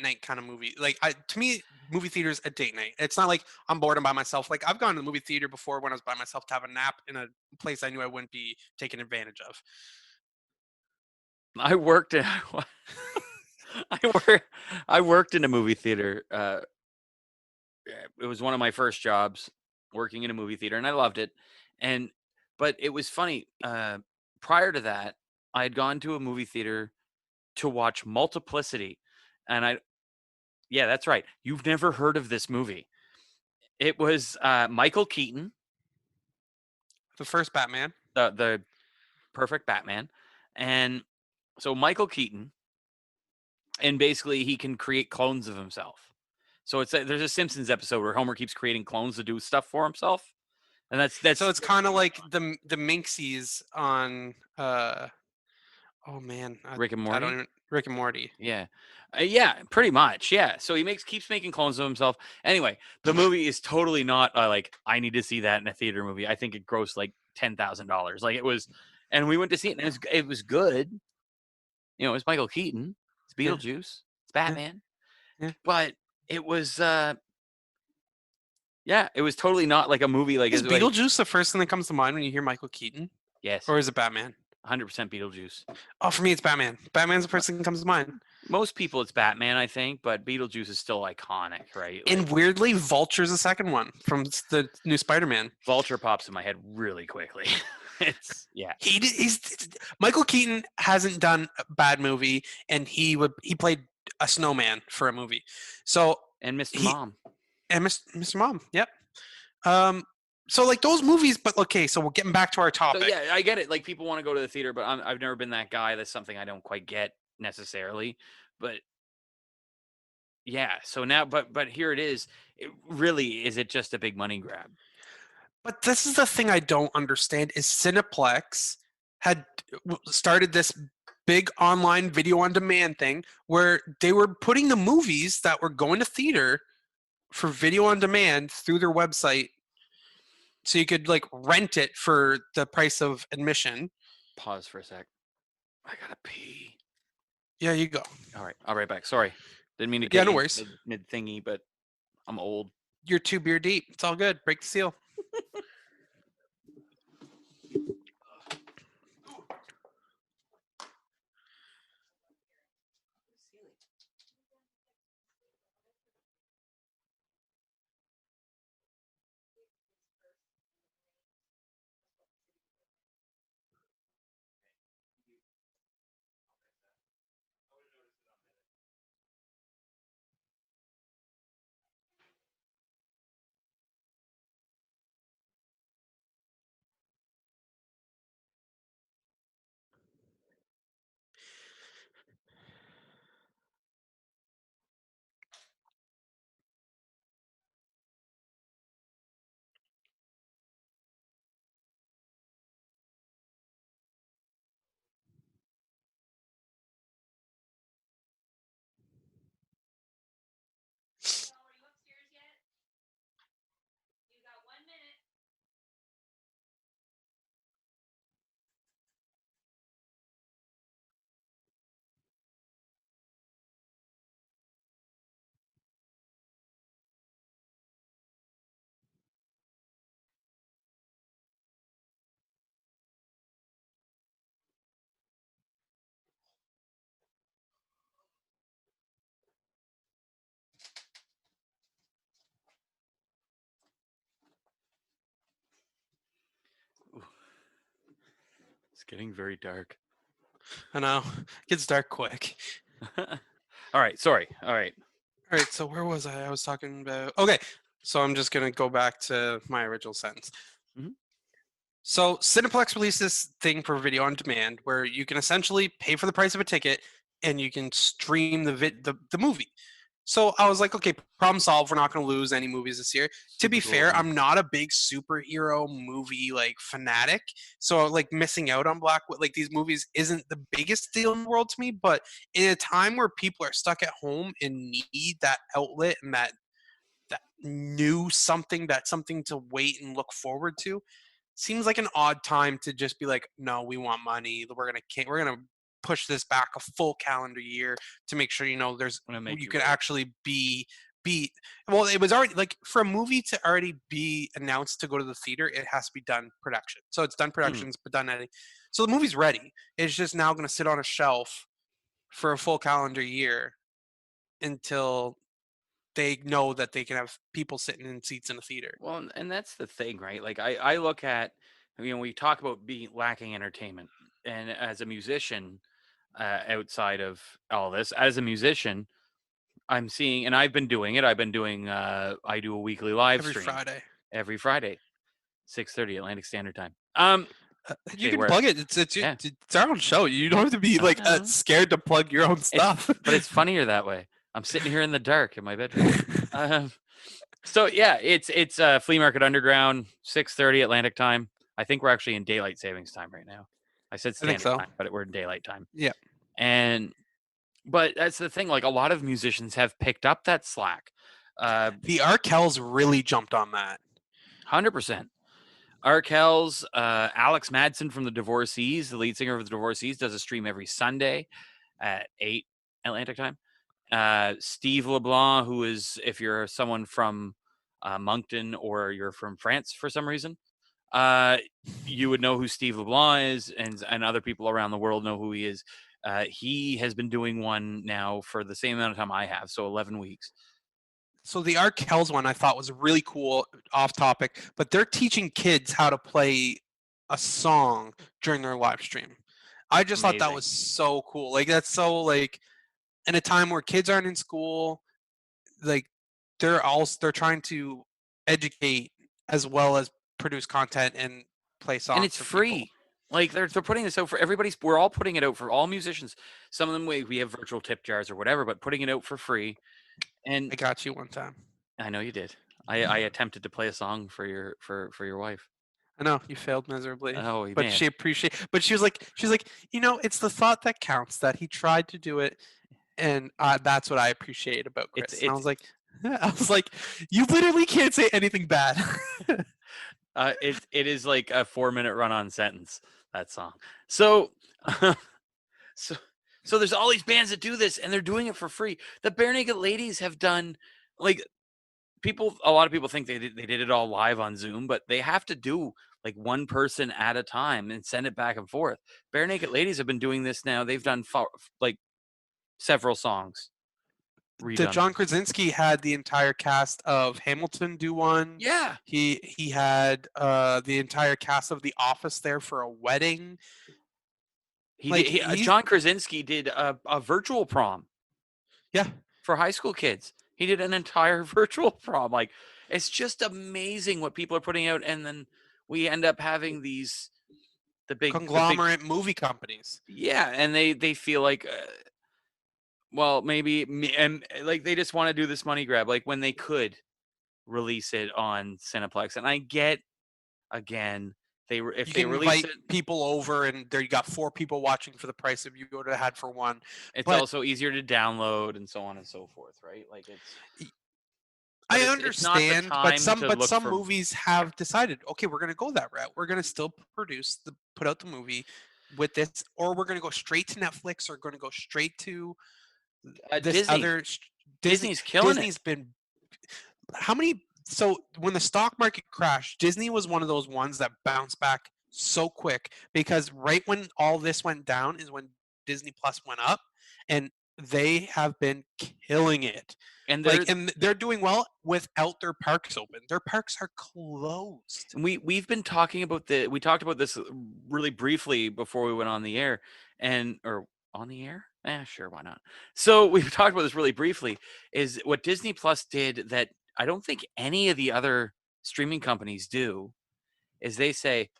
night kind of movie. Like to me, movie theaters a date night. It's not like I'm bored and by myself. Like I've gone to the movie theater before when I was by myself to have a nap in a place I knew I wouldn't be taken advantage of. I worked in I I worked in a movie theater. It was one of my first jobs working in a movie theater, and I loved it. And but it was funny. Prior to that, I had gone to a movie theater to watch Multiplicity, and yeah, that's right. You've never heard of this movie. It was Michael Keaton, The first Batman. the perfect Batman, and so Michael Keaton, and basically he can create clones of himself. So there's a Simpsons episode where Homer keeps creating clones to do stuff for himself, and that's So it's kind of like the Minxies on oh man, Rick and I don't Morty. even Rick and Morty. Yeah. Yeah, pretty much. Yeah. So he keeps making clones of himself. Anyway, the movie is totally not like I need to see that in a theater movie. I think it grossed like $10,000. Like it was, and we went to see it, and it was good. You know, it's Michael Keaton, it's Yeah, Beetlejuice, it's yeah, Batman, yeah. but it was yeah, it was totally not like a movie. Like Is it's like Beetlejuice the first thing that comes to mind when you hear Michael Keaton, yes, or is it Batman? 100% Beetlejuice. Oh, for me, it's Batman. Batman's the Uh, first thing that comes to mind. Most people, it's Batman, I think, but Beetlejuice is still iconic, right? Like And weirdly, Vulture's the second one from the new Spider-Man. Vulture pops in my head really quickly. It's yeah. He's Michael Keaton hasn't done a bad movie, and he played a snowman for a movie. So And Mr. he Mom. and Mr. Mom, yep. So like those movies, but okay. So we're getting back to our So topic. yeah, I get it. Like people want to go to the theater, but I've never been that guy. That's something I don't quite get necessarily. But yeah, so now, but here it is. It really is it just a big money grab? But this is the thing I don't understand: is Cineplex had started this big online video on demand thing where they were putting the movies that were going to theater for video on demand through their website, so you could like rent it for the price of admission. Pause for a sec. I gotta pee. Yeah, you go. All right, I'll right back. Sorry, didn't mean to Yeah, get no you worries. mid thingy, but I'm old. You're 2 beer deep. It's all good. Break the seal. getting very dark. I know. It gets dark quick. All right. Sorry. All right. All right, so where was I? I was talking about. Okay, so I'm just gonna go back to my original sentence. Mhm. So Cineplex released this thing for video on demand, where you can essentially pay for the price of a ticket, and you can stream the movie. So I was like, okay, problem solved. We're not going to lose any movies this year. To be Super cool, fair, huh? I'm not a big superhero movie like fanatic, so like missing out on like these movies isn't the biggest deal in the world to me. But in a time where people are stuck at home and need that outlet and that new something, that something to wait and look forward to, seems like an odd time to just be like, no, we want money. We're gonna push this back a full calendar year to make sure there's I'm gonna make you you could wait. actually be well. It was already like for a movie to already be announced to go to the theater, it has to be done production. So it's done Hmm. productions, but done editing. So the movie's ready. It's just now going to sit on a shelf for a full calendar year until they know that they can have people sitting in seats in a theater. Well, and that's the thing, right? Like I look at, we talk about being lacking entertainment, and as a musician, outside of all this, as a musician, I'm seeing, and I've been doing it. I've been doing. I do a weekly live Every stream Friday. every Friday, 6:30 Atlantic Standard Time. You Say can where? plug it. Yeah, It's our own show. You don't have to be like uh, scared to plug your own it's stuff. but it's funnier that way. I'm sitting here in the dark in my bedroom. Um, So yeah, it's Flea Market Underground, 6:30 Atlantic time. I think we're actually in daylight savings time right now. I said I think standard so. time, but we're in daylight time. Yeah. And but that's the thing. Like a lot of musicians have picked up that slack. The Arkells really jumped on that. 100%. Arkells, Alex Madsen from the Divorcees, the lead singer of the Divorcees, does a stream every Sunday at 8 Atlantic time. Steve LeBlanc, who is, if you're someone from Moncton or you're from France for some reason, you would know who Steve LeBlanc is, and other people around the world know who he is. He has been doing one now for the same amount of time I have, so 11 weeks. So the Arkells one I thought was really cool, off topic, but they're teaching kids how to play a song during their live stream. I just thought that Amazing. was so cool. Like that's so like in a time where kids aren't in school, like they're trying to educate as well as produce content and play And songs it's for people. free. Like they're putting this out for everybody. We're all putting it out for all musicians. Some of them we have virtual tip jars or whatever, but putting it out for free. And I got you one time. I know you did. I attempted to play a song for your wife. I know you failed miserably, Oh but man, but she was like, it's the thought that counts. That he tried to do it, and that's what I appreciate about it's Chris. And I it's was like, you literally can't say anything bad. it is like a 4-minute run-on sentence, that song. So so so there's all these bands that do this and they're doing it for free. The Bare Naked Ladies have done, like, a lot of people think they did it all live on Zoom, but they have to do like one person at a time and send it back and forth. Bare Naked Ladies have been doing this now. They've done like several songs The redone. John Krasinski had the entire cast of Hamilton do one. Yeah. He had the entire cast of The Office there for a wedding. He did. Like he's John Krasinski did a virtual prom yeah. for high school kids. He did an entire virtual prom. Like, it's just amazing what people are putting out, and then we end up having the big, Conglomerate movie companies. yeah, and they feel like, well, maybe and like they just want to do this money grab, like when they could release it on Cineplex. And I get, again, if You they can release invite it, people over, and there you got 4 people watching for the price of you would have had for one. it's But also easier to download and so on and so forth, right? Like I it's not the understand, but time to look some for. movies have decided, okay, we're going to go that route. We're going to still put out the movie with this, or we're going to go straight to Netflix, or going to go straight to this Disney. other Disney. Disney's killing Disney's it. been how many? So when the stock market crashed, Disney was one of those ones that bounced back so quick, because right when all this went down is when Disney Plus went up, and they have been killing it. And And they're doing well without their parks open. Their parks are closed. we've been talking about we talked about this really briefly before we went on the air, or on the air. Sure, why not? So we've talked about this really briefly. Is what Disney Plus did that I don't think any of the other streaming companies do. Is they say,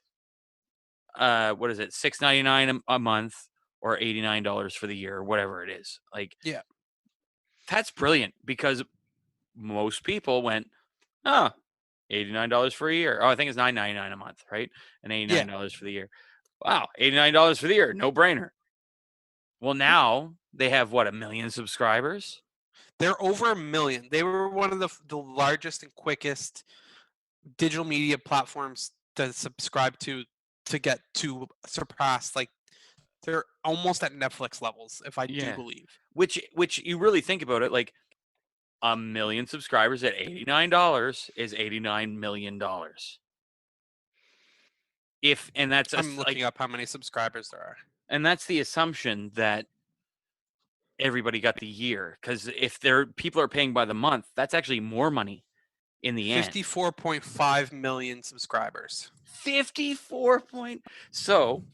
what is it, $6.99 a month or $89 for the year, or whatever it is. Like, Yeah. that's brilliant because most people went, oh, $89 for a year. Oh, I think it's $9.99 a month, right? And $89 for the year. Wow, $89 for the year, no brainer. Well, now they have what, 1 million subscribers? They're over 1 million. They were one of the largest and quickest digital media platforms to subscribe to get to surpass, like, they're almost at Netflix levels, if I do believe. Which you really think about it, like 1 million subscribers at $89 is $89 million. And that's I'm looking up how many subscribers there are. And that's the assumption that everybody got the year, because if people are paying by the month, that's actually more money in the end. 54.5 million subscribers. 54 point. So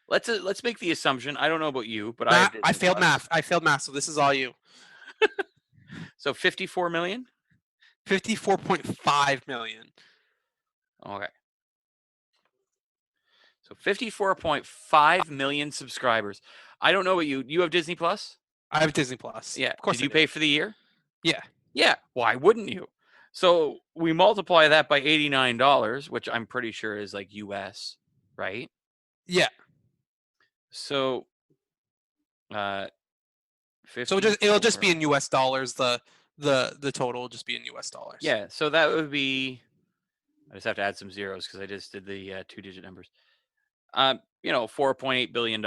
let's make the assumption. I don't know about you, but I failed math. I failed math, so this is all you. So 54 million? 54.5 million. Okay. So 54.5 million subscribers. I don't know what you have Disney Plus? I have Disney Plus. Yeah. Of course. Did you pay for the year? Yeah. Yeah. Why wouldn't you? So we multiply that by $89, which I'm pretty sure is like US, right? Yeah. So so it'll just be in US dollars. The total will just be in US dollars. Yeah. So that would be, I just have to add some zeros because I just did the 2-digit numbers. $4.8 billion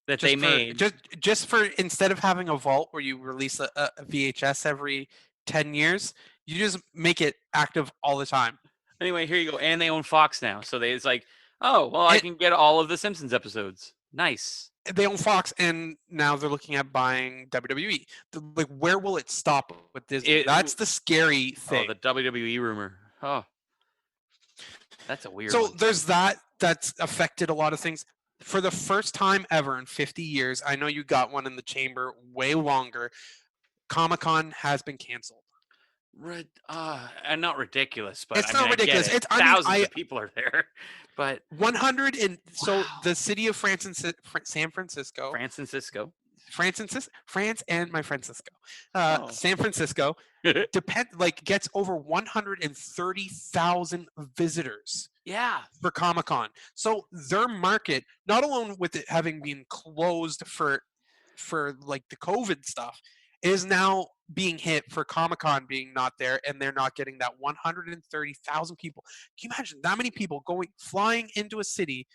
that they made. Just for, instead of having a vault where you release a VHS every 10 years, you just make it active all the time. Anyway, here you go. And they own Fox now. So it's like, oh, well, I can get all of the Simpsons episodes. Nice. They own Fox, and now they're looking at buying WWE. Like, where will it stop with Disney? That's the scary thing. Oh, the WWE rumor. Oh, that's a weird one. So there's that's affected a lot of things. For the first time ever in 50 years, I know you got one in the chamber way longer, Comic-Con has been canceled. And not ridiculous, but it's not ridiculous. It's thousands of people are there, but 100 and so the city of San Francisco, San Francisco gets over 130,000 visitors. Yeah, for Comic-Con. So their market, not alone with it having been closed for like the COVID stuff, is now being hit for Comic-Con being not there, and they're not getting that 130,000 people. Can you imagine that many people flying into a city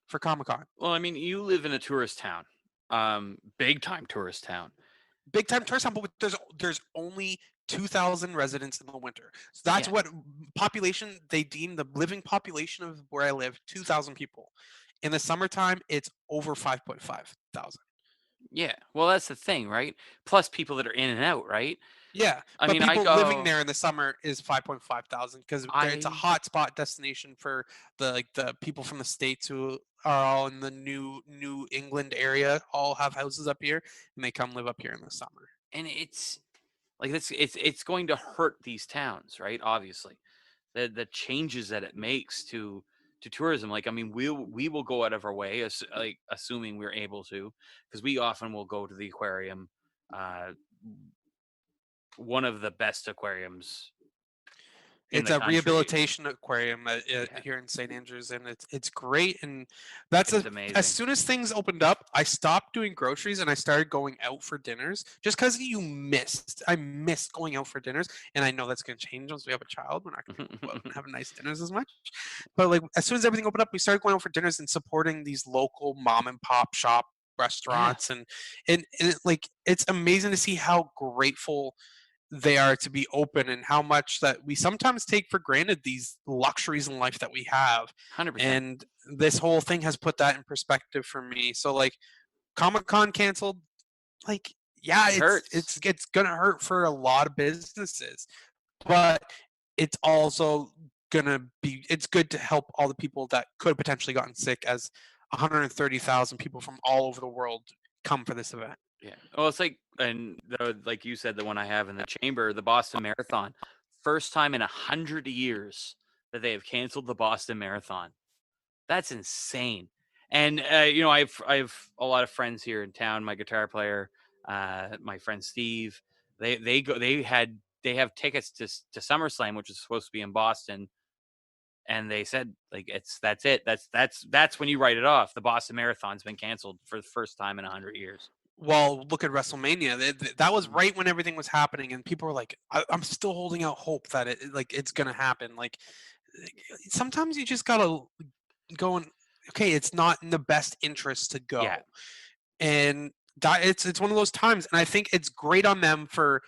for Comic-Con? Well, I mean, you live in a tourist town, big time tourist town. Big time tourist town, but there's only 2,000 residents in the winter. So that's what population they deem the living population of where I live, 2,000 people. In the summertime, it's over 5.5 thousand. Yeah, well, that's the thing, right? Plus people that are in and out, right? Yeah, but people living there in the summer is 5.5 thousand because it's a hot spot destination for the people from the States who are all in the New England area, all have houses up here, and they come live up here in the summer. And it's like it's going to hurt these towns, right? Obviously, the changes that it makes to tourism. Like, I mean, we will go out of our way, assuming we're able to, because we often will go to the aquarium, one of the best aquariums. It's a rehabilitation aquarium here in St. Andrews, and it's great. And that's amazing. As soon as things opened up, I stopped doing groceries and I started going out for dinners, just because I missed going out for dinners. And I know that's going to change once we have a child. We're not going to go out and have nice dinners as much. But like, as soon as everything opened up, we started going out for dinners and supporting these local mom and pop shop restaurants. Yeah. And like, it's amazing to see how grateful they are to be open, and how much that we sometimes take for granted these luxuries in life that we have. 100%. And this whole thing has put that in perspective for me. So like, Comic-Con canceled. Like, yeah, It hurts. it's gonna hurt for a lot of businesses, but it's also it's good to help all the people that could have potentially gotten sick, as 130,000 people from all over the world come for this event. Yeah. Well, it's like, like you said, the one I have in the chamber, the Boston Marathon, first time in 100 years that they have canceled the Boston Marathon. That's insane. And I've a lot of friends here in town. My guitar player, my friend Steve, they have tickets to SummerSlam, which is supposed to be in Boston, and they said like that's it. That's when you write it off. The Boston Marathon's been canceled for the first time in 100 years. Well, look at WrestleMania. That was right when everything was happening, and people were like, I'm still holding out hope that it's gonna happen. Like, sometimes you just gotta go and, okay, it's not in the best interest to go. Yeah. And that it's one of those times, and I think it's great on them for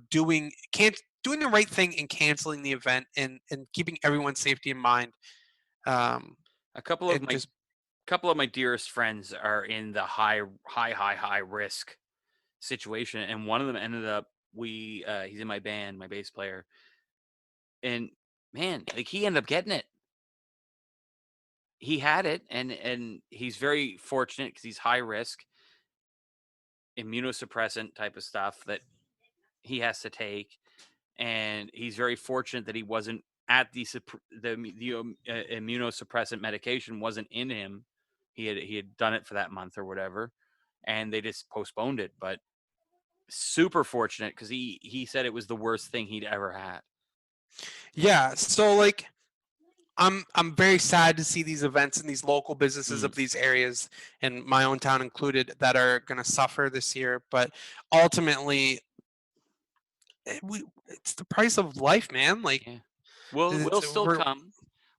doing the right thing and canceling the event, and keeping everyone's safety in mind. A couple of my dearest friends are in the high risk situation, and one of them ended up he's in my band, my bass player, and man, like he ended up getting it. He had it, and he's very fortunate because he's high risk, immunosuppressant type of stuff that he has to take, and he's very fortunate that he wasn't at the immunosuppressant medication wasn't in him. He had done it for that month or whatever, and they just postponed it. But super fortunate because he said it was the worst thing he'd ever had. Yeah, so like, I'm very sad to see these events and these local businesses of these areas, and my own town included, that are going to suffer this year. But ultimately, it's the price of life, man. Like, yeah.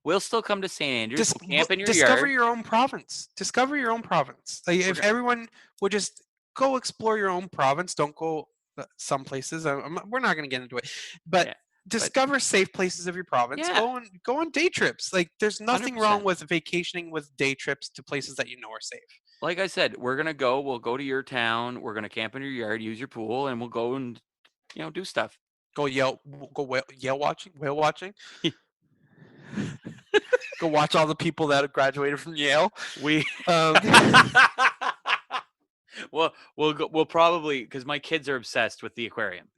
We'll still come to St. Andrews. We'll camp in your discover yard. your own province. Discover your own province. Like, if everyone would just go explore your own province, don't go some places. We're not going to get into it, but Yeah. discover safe places of your province. Yeah. Go on day trips. Like, there's nothing wrong 100%. with vacationing with day trips to places that you know are safe. Like I said, we'll go to your town. We're gonna camp in your yard, use your pool, and we'll go and do stuff. Go whale watching. Go watch all the people that have graduated from Yale. We'll probably, because my kids are obsessed with the aquarium.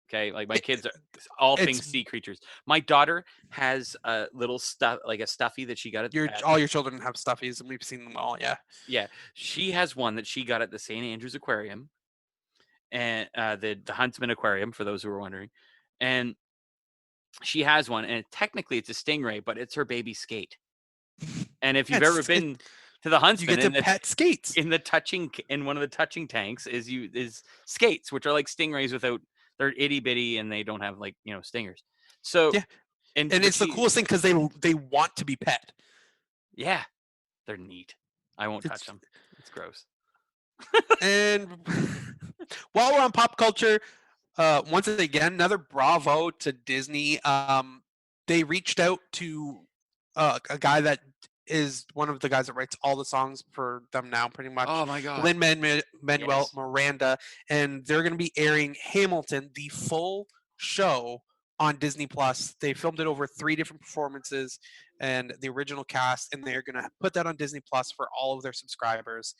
Okay, like my kids are all things sea creatures. My daughter has a little stuff, like a stuffy that she got at all your children have stuffies, and we've seen them all. Yeah, she has one that she got at the St. Andrews Aquarium, and the Huntsman Aquarium, for those who are wondering. And she has one, and technically it's a stingray, but it's her baby skate. And if you've ever been to the Huntsman, you get to pet skates in one of the touching tanks is skates, which are like stingrays without, they're itty bitty and they don't have like stingers. So yeah, and it's the coolest thing because they want to be pet. Yeah, they're neat. I won't touch them. It's gross. And while we're on pop culture, once again, another bravo to Disney. They reached out to a guy that is one of the guys that writes all the songs for them now, pretty much. Oh my God. Lin-Manuel Miranda, and they're going to be airing Hamilton, the full show, on Disney Plus. They filmed it over 3 different performances and the original cast, and they're going to put that on Disney Plus for all of their subscribers.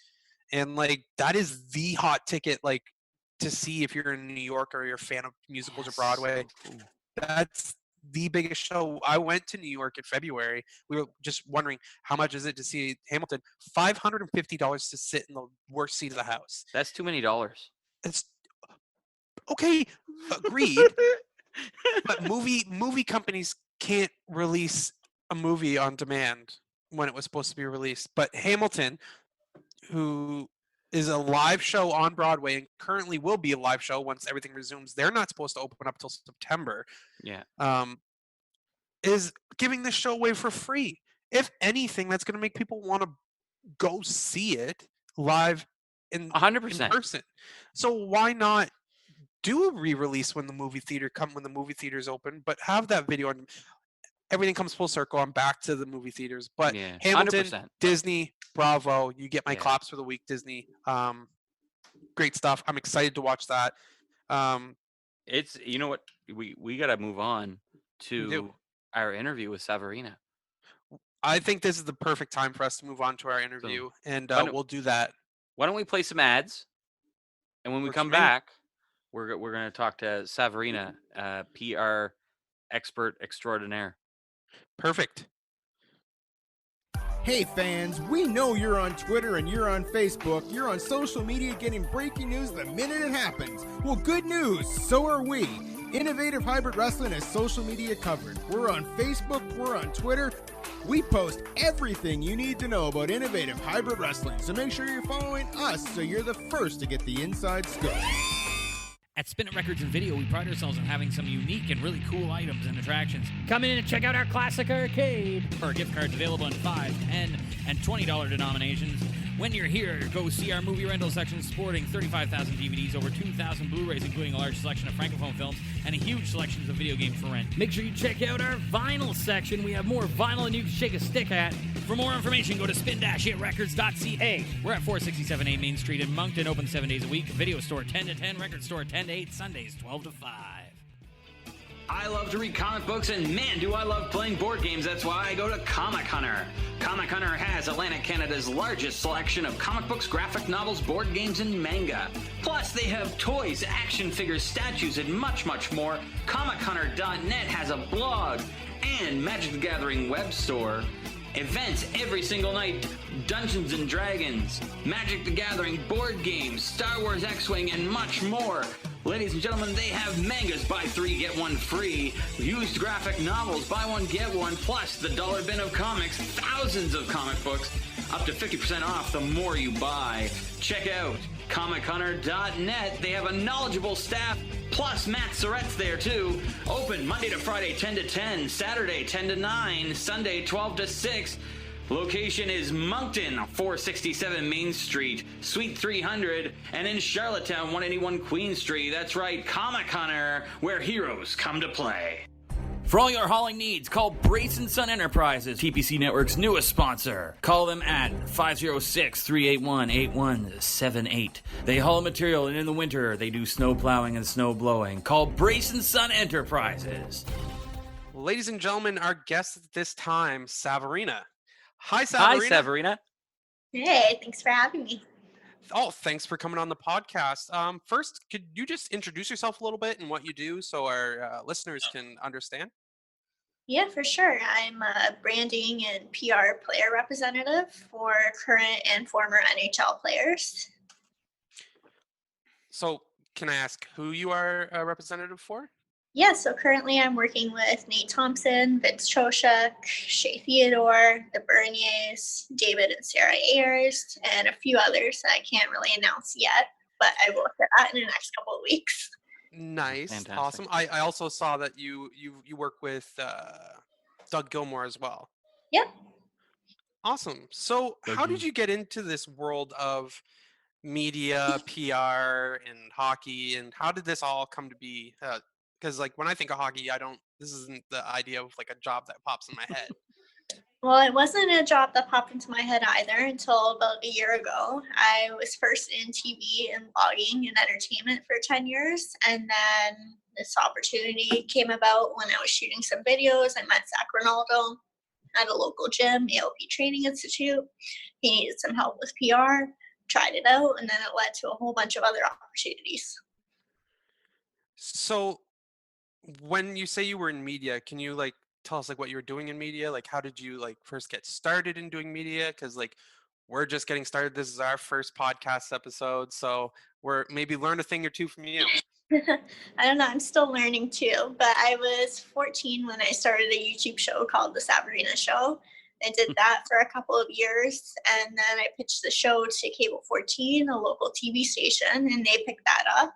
And like, that is the hot ticket, like, to see if you're in New York or you're a fan of musicals or Broadway. So cool. That's the biggest show. I went to New York in February. We were just wondering, how much is it to see Hamilton? $550 to sit in the worst seat of the house. That's too many dollars. It's okay, agreed. But movie companies can't release a movie on demand when it was supposed to be released. But Hamilton, who is a live show on Broadway and currently will be a live show once everything resumes, they're not supposed to open up till September. Yeah. Is giving this show away for free. If anything, that's going to make people want to go see it live in 100% in person. So why not do a re-release when the movie theaters open, but have that video on? everything comes full circle. I'm back to the movie theaters. But Yeah, Hamilton, 100%. Disney, bravo. You get my Yeah. claps for the week, Disney. Great stuff. I'm excited to watch that. It's, you know what, we got to move on We do. to our interview with Savarina. I think this is the perfect time for us to move on to our interview, and why don't- we'll do that. Why don't we play some ads, and when we Works come for me. back, we're going to talk to Savarina, PR expert extraordinaire. Perfect. Hey fans, we know you're on Twitter and you're on Facebook. You're on social media getting breaking news the minute it happens. Well, good news, so are we. Innovative Hybrid Wrestling has social media covered. We're on Facebook, we're on Twitter. We post everything you need to know about Innovative Hybrid Wrestling, so make sure you're following us so you're the first to get the inside scoop. At Spinning Records and Video, we pride ourselves on having some unique and really cool items and attractions. Come in and check out our classic arcade. Our gift cards available in $5, $10, and $20 denominations. When you're here, go see our movie rental section sporting 35,000 DVDs, over 2,000 Blu-rays, including a large selection of Francophone films, and a huge selection of video games for rent. Make sure you check out our vinyl section. We have more vinyl than you can shake a stick at. For more information, go to spin-itrecords.ca. We're at 467A Main Street in Moncton, open 7 days a week. Video store 10 to 10, record store 10 to 8, Sundays 12 to 5. I love to read comic books, and man, do I love playing board games. That's why I go to Comic Hunter. Comic Hunter has Atlantic Canada's largest selection of comic books, graphic novels, board games, and manga. Plus, they have toys, action figures, statues, and much, much more. ComicHunter.net has a blog and Magic the Gathering web store. Events every single night, Dungeons & Dragons, Magic the Gathering, board games, Star Wars X-Wing, and much more. Ladies and gentlemen, they have mangas, buy 3, get 1 free, used graphic novels, buy 1, get 1, plus the dollar bin of comics, thousands of comic books, up to 50% off the more you buy. Check out ComicHunter.net. They have a knowledgeable staff, plus Matt Surrett's there too. Open Monday to Friday 10 to 10, Saturday 10 to 9, Sunday 12 to 6. Location is Moncton, 467 Main Street, Suite 300, and in Charlottetown, 181 Queen Street. That's right, Comic Hunter, where heroes come to play. For all your hauling needs, call Brace & Son Enterprises, TPC Network's newest sponsor. Call them at 506-381-8178. They haul material, and in the winter, they do snow plowing and snow blowing. Call Brace & Son Enterprises. Ladies and gentlemen, our guest at this time, Saverina. Hi, Saverina. Hi, Savarina. Hey, thanks for having me. Oh, thanks for coming on the podcast. First, could you just introduce yourself a little bit and what you do so our listeners can understand? Yeah, for sure. I'm a branding and PR player representative for current and former NHL players. So, can I ask who you are a representative for? Yeah, so currently I'm working with Nate Thompson, Vince Troshuk, Shea Theodore, the Berniers, David and Sarah Ayers, and a few others that I can't really announce yet, but I will get that in the next couple of weeks. Nice. Fantastic. Awesome. I also saw that you work with Doug Gilmore as well. Yep. Awesome. So how did you get into this world of media, PR, and hockey, and how did this all come to be? Because like when I think of hockey, this isn't the idea of like a job that pops in my head. Well, it wasn't a job that popped into my head either until about a year ago. I was first in TV and blogging and entertainment for 10 years. And then this opportunity came about when I was shooting some videos. I met Zach Ronaldo at a local gym, ALP Training Institute. He needed some help with PR, tried it out, and then it led to a whole bunch of other opportunities. So when you say you were in media, can you like tell us like what you were doing in media? Like how did you like first get started in doing media? Because like we're just getting started. This is our first podcast episode, so we're maybe learn a thing or two from you. I don't know. I'm still learning too, but I was 14 when I started a YouTube show called The Saverina Show. I did that for a couple of years, and then I pitched the show to Cable 14, a local TV station, and they picked that up.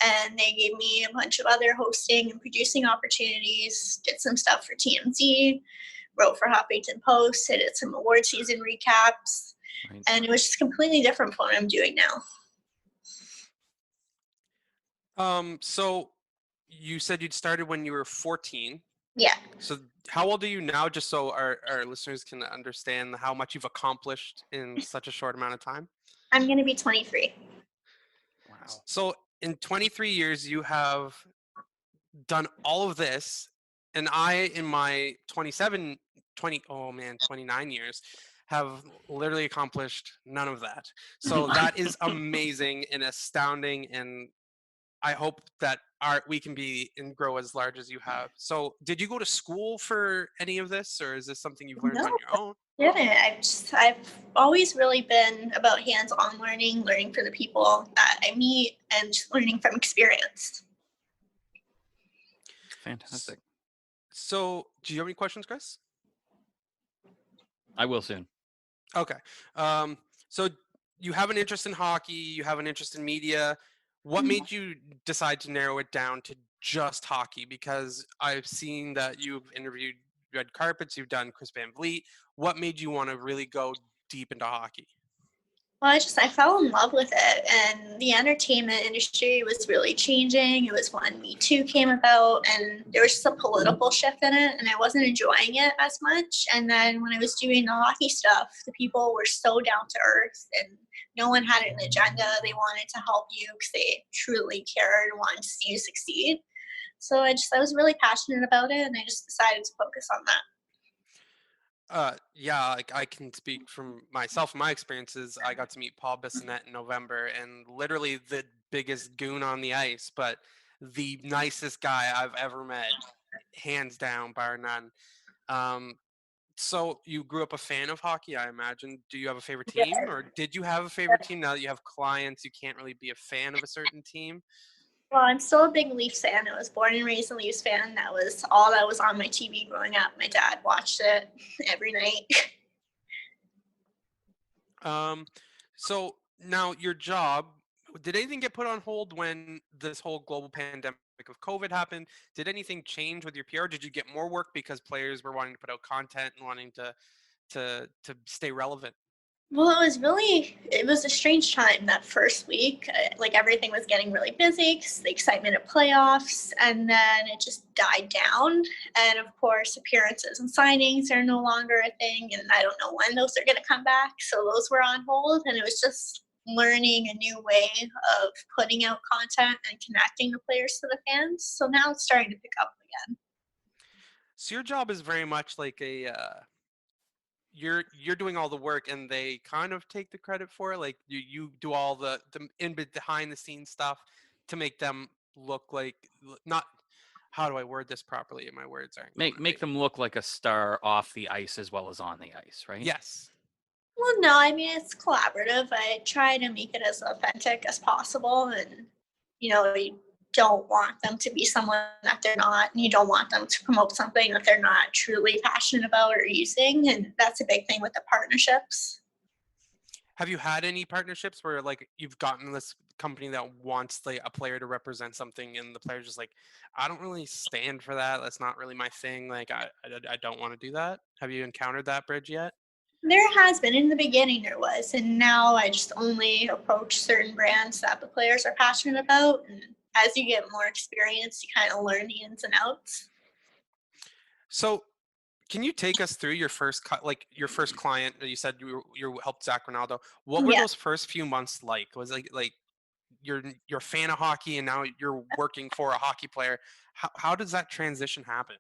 And they gave me a bunch of other hosting and producing opportunities, did some stuff for TMZ, wrote for Huffington Post, I did some award season recaps, Right. and it was just completely different from what I'm doing now. So you said you'd started when you were 14. Yeah. So how old are you now, just so our listeners can understand how much you've accomplished in such a short amount of time? I'm going to be 23. Wow. So in 23 years, you have done all of this, and I, in my 29 years, have literally accomplished none of that. So that is amazing and astounding, and I hope that we can be and grow as large as you have. So did you go to school for any of this, or is this something you've learned No, on your own? I've always really been about hands-on learning for the people that I meet, and just learning from experience. Fantastic. So do you have any questions, Chris? I will soon. Okay. So you have an interest in hockey, you have an interest in media. What made you decide to narrow it down to just hockey? Because I've seen that you've interviewed Red Carpets, you've done Chris Van Vliet. What made you want to really go deep into hockey? Well, I fell in love with it, and the entertainment industry was really changing. It was when Me Too came about, and there was just a political shift in it, and I wasn't enjoying it as much. And then when I was doing the hockey stuff, the people were so down to earth, and no one had an agenda. They wanted to help you because they truly cared and wanted to see you succeed. So I was really passionate about it, and I just decided to focus on that. Yeah, like I can speak from myself, my experiences. I got to meet Paul Bissonnette in November, and literally the biggest goon on the ice, but the nicest guy I've ever met, hands down, bar none. Um, so you grew up a fan of hockey, I imagine. Do you have a favorite team, or did you have a favorite team? Now that you have clients, you can't really be a fan of a certain team. Well, I'm still a big Leafs fan. I was born and raised a Leafs fan. That was all that was on my TV growing up. My dad watched it every night. So now your job, did anything get put on hold when this whole global pandemic of COVID happened? Did anything change with your PR? Did you get more work because players were wanting to put out content and wanting to stay relevant? Well, it was a strange time that first week. Like everything was getting really busy because the excitement of playoffs, and then it just died down. And of course, appearances and signings are no longer a thing, and I don't know when those are going to come back. So those were on hold, and it was just learning a new way of putting out content and connecting the players to the fans. So now it's starting to pick up again. So your job is very much like you're doing all the work and they kind of take the credit for it. Like you do all the behind the scenes stuff to make them look like not. How do I word this properly? My words aren't going Make them look like a star off the ice as well as on the ice, right? Yes. Well, no, I mean, it's collaborative. I try to make it as authentic as possible. And, you don't want them to be someone that they're not. And you don't want them to promote something that they're not truly passionate about or using. And that's a big thing with the partnerships. Have you had any partnerships where like you've gotten this company that wants like a player to represent something and the player's just like, I don't really stand for that. That's not really my thing. Like I don't want to do that. Have you encountered that bridge yet? There has been. In the beginning, there was. And now I just only approach certain brands that the players are passionate about. And as you get more experience, you kind of learn the ins and outs. So can you take us through your first your first client that you said you helped Zach Ronaldo? What were Yeah. those first few months like? Was like you're a fan of hockey and now you're working for a hockey player. How does that transition happen?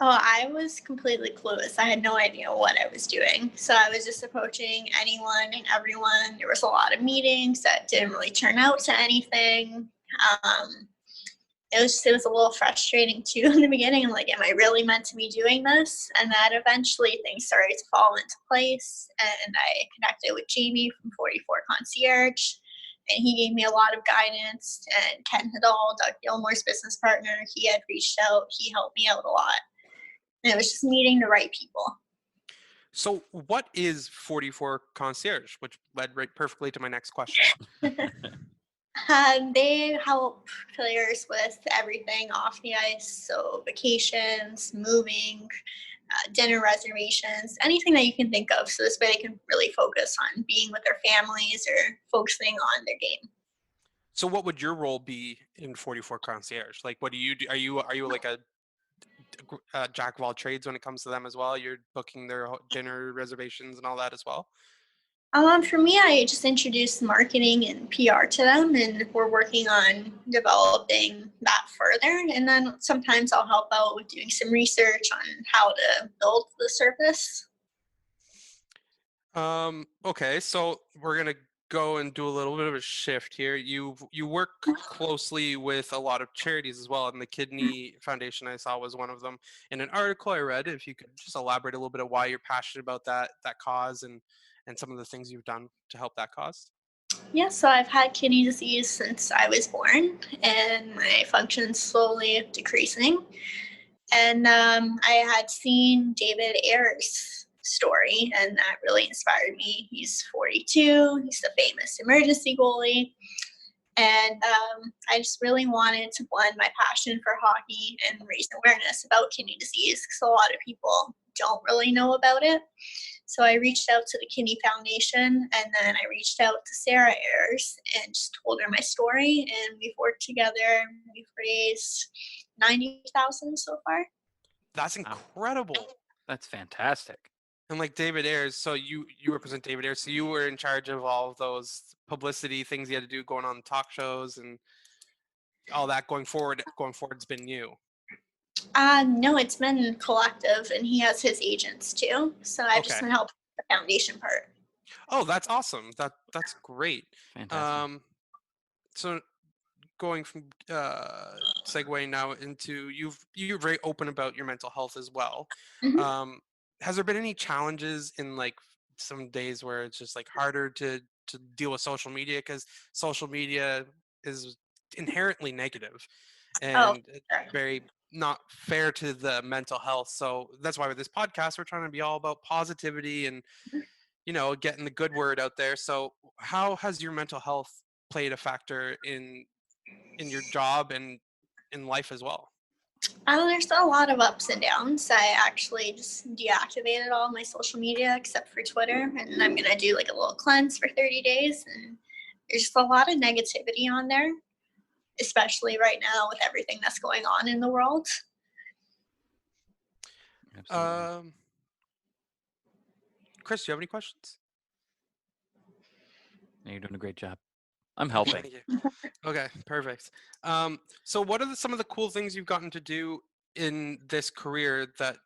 Oh, I was completely clueless. I had no idea what I was doing. So I was just approaching anyone and everyone. There was a lot of meetings that didn't really turn out to anything. It was a little frustrating too in the beginning. I'm like, am I really meant to be doing this? And then eventually things started to fall into place. And I connected with Jamie from 44 Concierge. And he gave me a lot of guidance. And Ken Hiddle, Doug Gilmore's business partner, he had reached out. He helped me out a lot. And it was just meeting the right people. So what is 44 Concierge, which led right perfectly to my next question? They help players with everything off the ice. So vacations, moving, dinner reservations, anything that you can think of. So this way they can really focus on being with their families or focusing on their game. So what would your role be in 44 Concierge? Like, what do you do? Are you like a jack of all trades when it comes to them as well? You're booking their dinner reservations and all that as well? For me, I just introduced marketing and PR to them, and we're working on developing that further. And then sometimes I'll help out with doing some research on how to build the service. Okay, so we're gonna go and do a little bit of a shift here. You work closely with a lot of charities as well, and the Kidney Foundation I saw was one of them. In an article I read, if you could just elaborate a little bit of why you're passionate about that cause and some of the things you've done to help that cause. Yeah, so I've had kidney disease since I was born, and my function's slowly decreasing. And I had seen David Ayer's story, and that really inspired me. He's 42, he's the famous emergency goalie. And I just really wanted to blend my passion for hockey and raise awareness about kidney disease because a lot of people don't really know about it. So I reached out to the Kidney Foundation, and then I reached out to Sarah Ayers and just told her my story, and we've worked together. We've raised $90,000 so far. That's incredible. That's fantastic. And like David Ayers, so you represent David Ayers, so you were in charge of all of those publicity things you had to do going on talk shows and all that going forward. Going forward's been you. No, it's been collective, and he has his agents too. So I've just been helping the foundation part. Oh, that's awesome. That's great. Fantastic. So going from segueing now into you're very open about your mental health as well. Mm-hmm. Has there been any challenges in like some days where it's just like harder to deal with social media because social media is inherently negative and very not fair to the mental health? So that's why with this podcast we're trying to be all about positivity and getting the good word out there. So how has your mental health played a factor in your job and in life as well? There's a lot of ups and downs. I actually just deactivated all my social media except for Twitter, and I'm gonna do like a little cleanse for 30 days. And there's just a lot of negativity on there, especially right now with everything that's going on in the world. Absolutely. Chris, do you have any questions? Yeah, you're doing a great job. I'm helping. Thank you. Okay, perfect. So what are some of the cool things you've gotten to do in this career that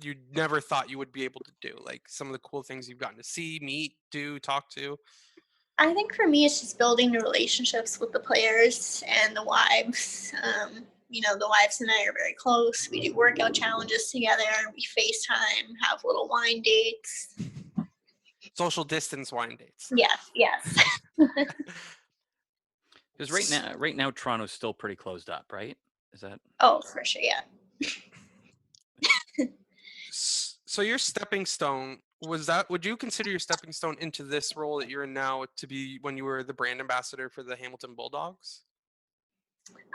you never thought you would be able to do? Like some of the cool things you've gotten to see, meet, do, talk to? I think for me, it's just building the relationships with the players and the wives. The wives and I are very close. We do workout challenges together. We FaceTime, have little wine dates. Social distance wine dates. Yes. Because right now, Toronto's still pretty closed up, right? Is that? Oh, for sure, yeah. So your stepping stone, would you consider your stepping stone into this role that you're in now to be when you were the brand ambassador for the Hamilton Bulldogs?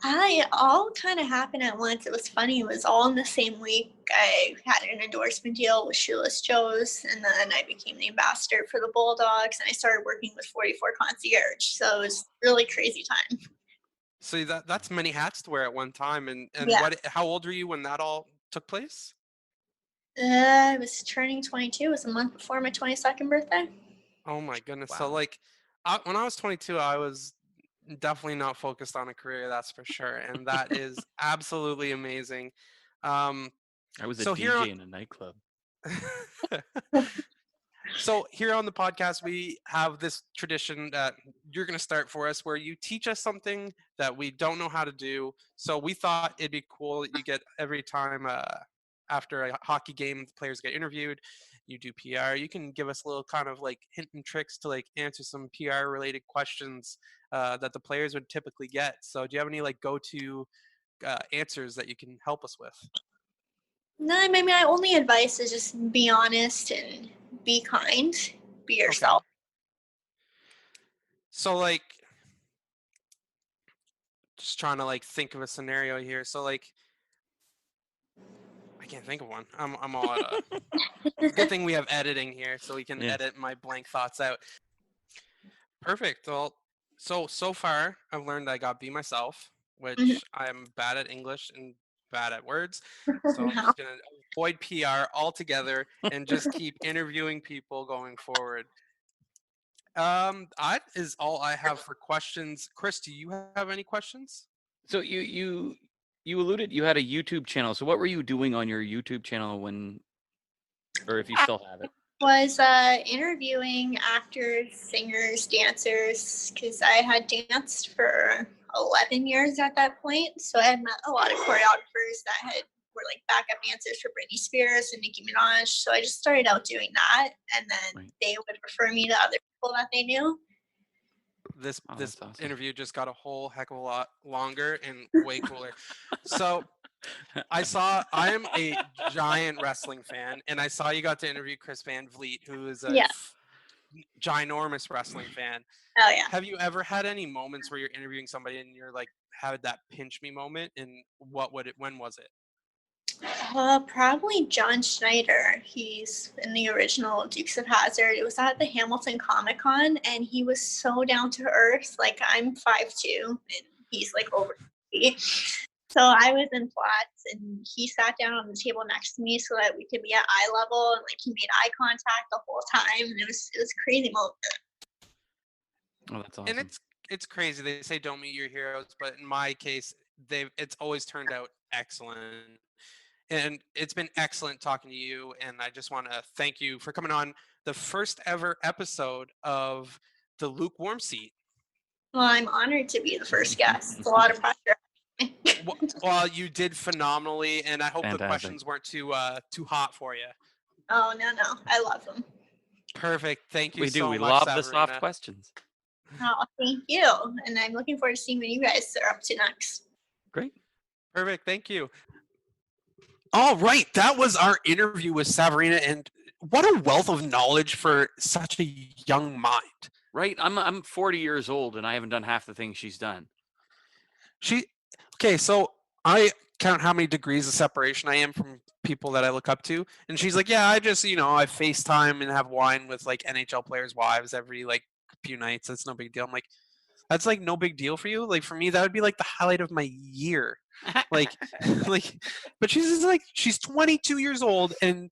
It all kind of happened at once. It was funny. It was all in the same week. I had an endorsement deal with Shoeless Joe's, and then I became the ambassador for the Bulldogs, and I started working with 44 Concierge. So it was really crazy time. So that's many hats to wear at one time. And Yeah. How old were you when that all took place? I was turning 22. It was a month before my 22nd birthday. Oh my goodness. Wow. So like when I was 22, I was definitely not focused on a career, that's for sure. And that is absolutely amazing. I was a DJ in a nightclub. So here on the podcast, we have this tradition that you're going to start for us where you teach us something that we don't know how to do. So we thought it'd be cool that you get every time after a hockey game, the players get interviewed, you do PR. You can give us a little kind of like hint and tricks to like answer some PR related questions that the players would typically get. So do you have any like go-to answers that you can help us with? No, I mean, my only advice is just be honest and be kind. Be yourself. Okay. So like, just trying to like think of a scenario here. So like, I can't think of one. I'm all out of. Good thing we have editing here, so we can edit my blank thoughts out. Perfect. Well, so far I've learned I got to be myself, which I am bad at English and bad at words. So I'm just going to avoid PR altogether and just keep interviewing people going forward. That is all I have for questions. Chris, do you have any questions? So you alluded you had a YouTube channel. So what were you doing on your YouTube channel when, or if you still have it? Was interviewing actors, singers, dancers, because I had danced for 11 years at that point. So I had met a lot of choreographers that were like backup dancers for Britney Spears and Nicki Minaj. So I just started out doing that, and then they would refer me to other people that they knew. This awesome. interview just got a whole heck of a lot longer and way cooler. So I am a giant wrestling fan, and I saw you got to interview Chris Van Vliet, who is a ginormous wrestling fan. Oh yeah. Have you ever had any moments where you're interviewing somebody and you're like had that pinch me moment, and when was it? Probably John Schneider. He's in the original Dukes of Hazzard. It was at the Hamilton Comic Con, and he was so down to earth. Like, I'm 5'2", and he's like over 50. So I was in flats, and he sat down on the table next to me so that we could be at eye level, and like he made eye contact the whole time, and it was a crazy moment. Oh, that's awesome. And it's crazy. They say don't meet your heroes, but in my case, it's always turned out excellent. And it's been excellent talking to you, and I just want to thank you for coming on the first ever episode of the Lukewarm Seat. Well, I'm honored to be the first guest. It's a lot of pressure. Well, you did phenomenally, and I hope Fantastic. the questions weren't too hot for you. Oh, no. I love them. Perfect. Thank you we do. so We much, love Saverina. the soft questions. Oh, thank you. And I'm looking forward to seeing what you guys are up to next. Great. Perfect. Thank you. All right. That was our interview with Saverina, and what a wealth of knowledge for such a young mind. Right. I'm 40 years old, and I haven't done half the things she's done. Okay, so I count how many degrees of separation I am from people that I look up to, and she's like, yeah, I just, I FaceTime and have wine with like NHL players' wives every like few nights. That's no big deal. I'm like, that's like no big deal for you. Like for me, that would be like the highlight of my year. Like, but she's 22 years old and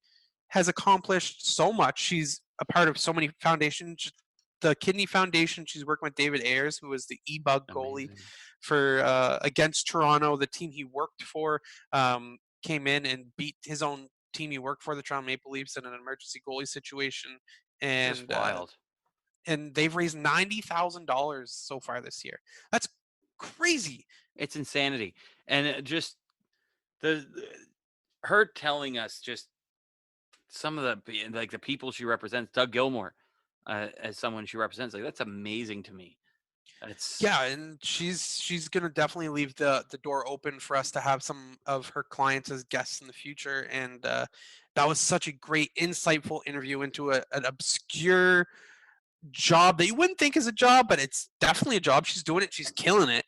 has accomplished so much. She's a part of so many foundations. The Kidney Foundation. She's working with David Ayers, who was the E-Bug goalie for against Toronto. The team he worked for came in and beat his own team he worked for, the Toronto Maple Leafs, in an emergency goalie situation. And Just wild. And they've raised $90,000 so far this year. That's crazy. It's insanity. And just her telling us just some of the people she represents. Doug Gilmore, as someone she represents, like that's amazing to me. Yeah, and she's gonna definitely leave the door open for us to have some of her clients as guests in the future. And that was such a great, insightful interview into an obscure job that you wouldn't think is a job, but it's definitely a job. She's doing it. She's killing it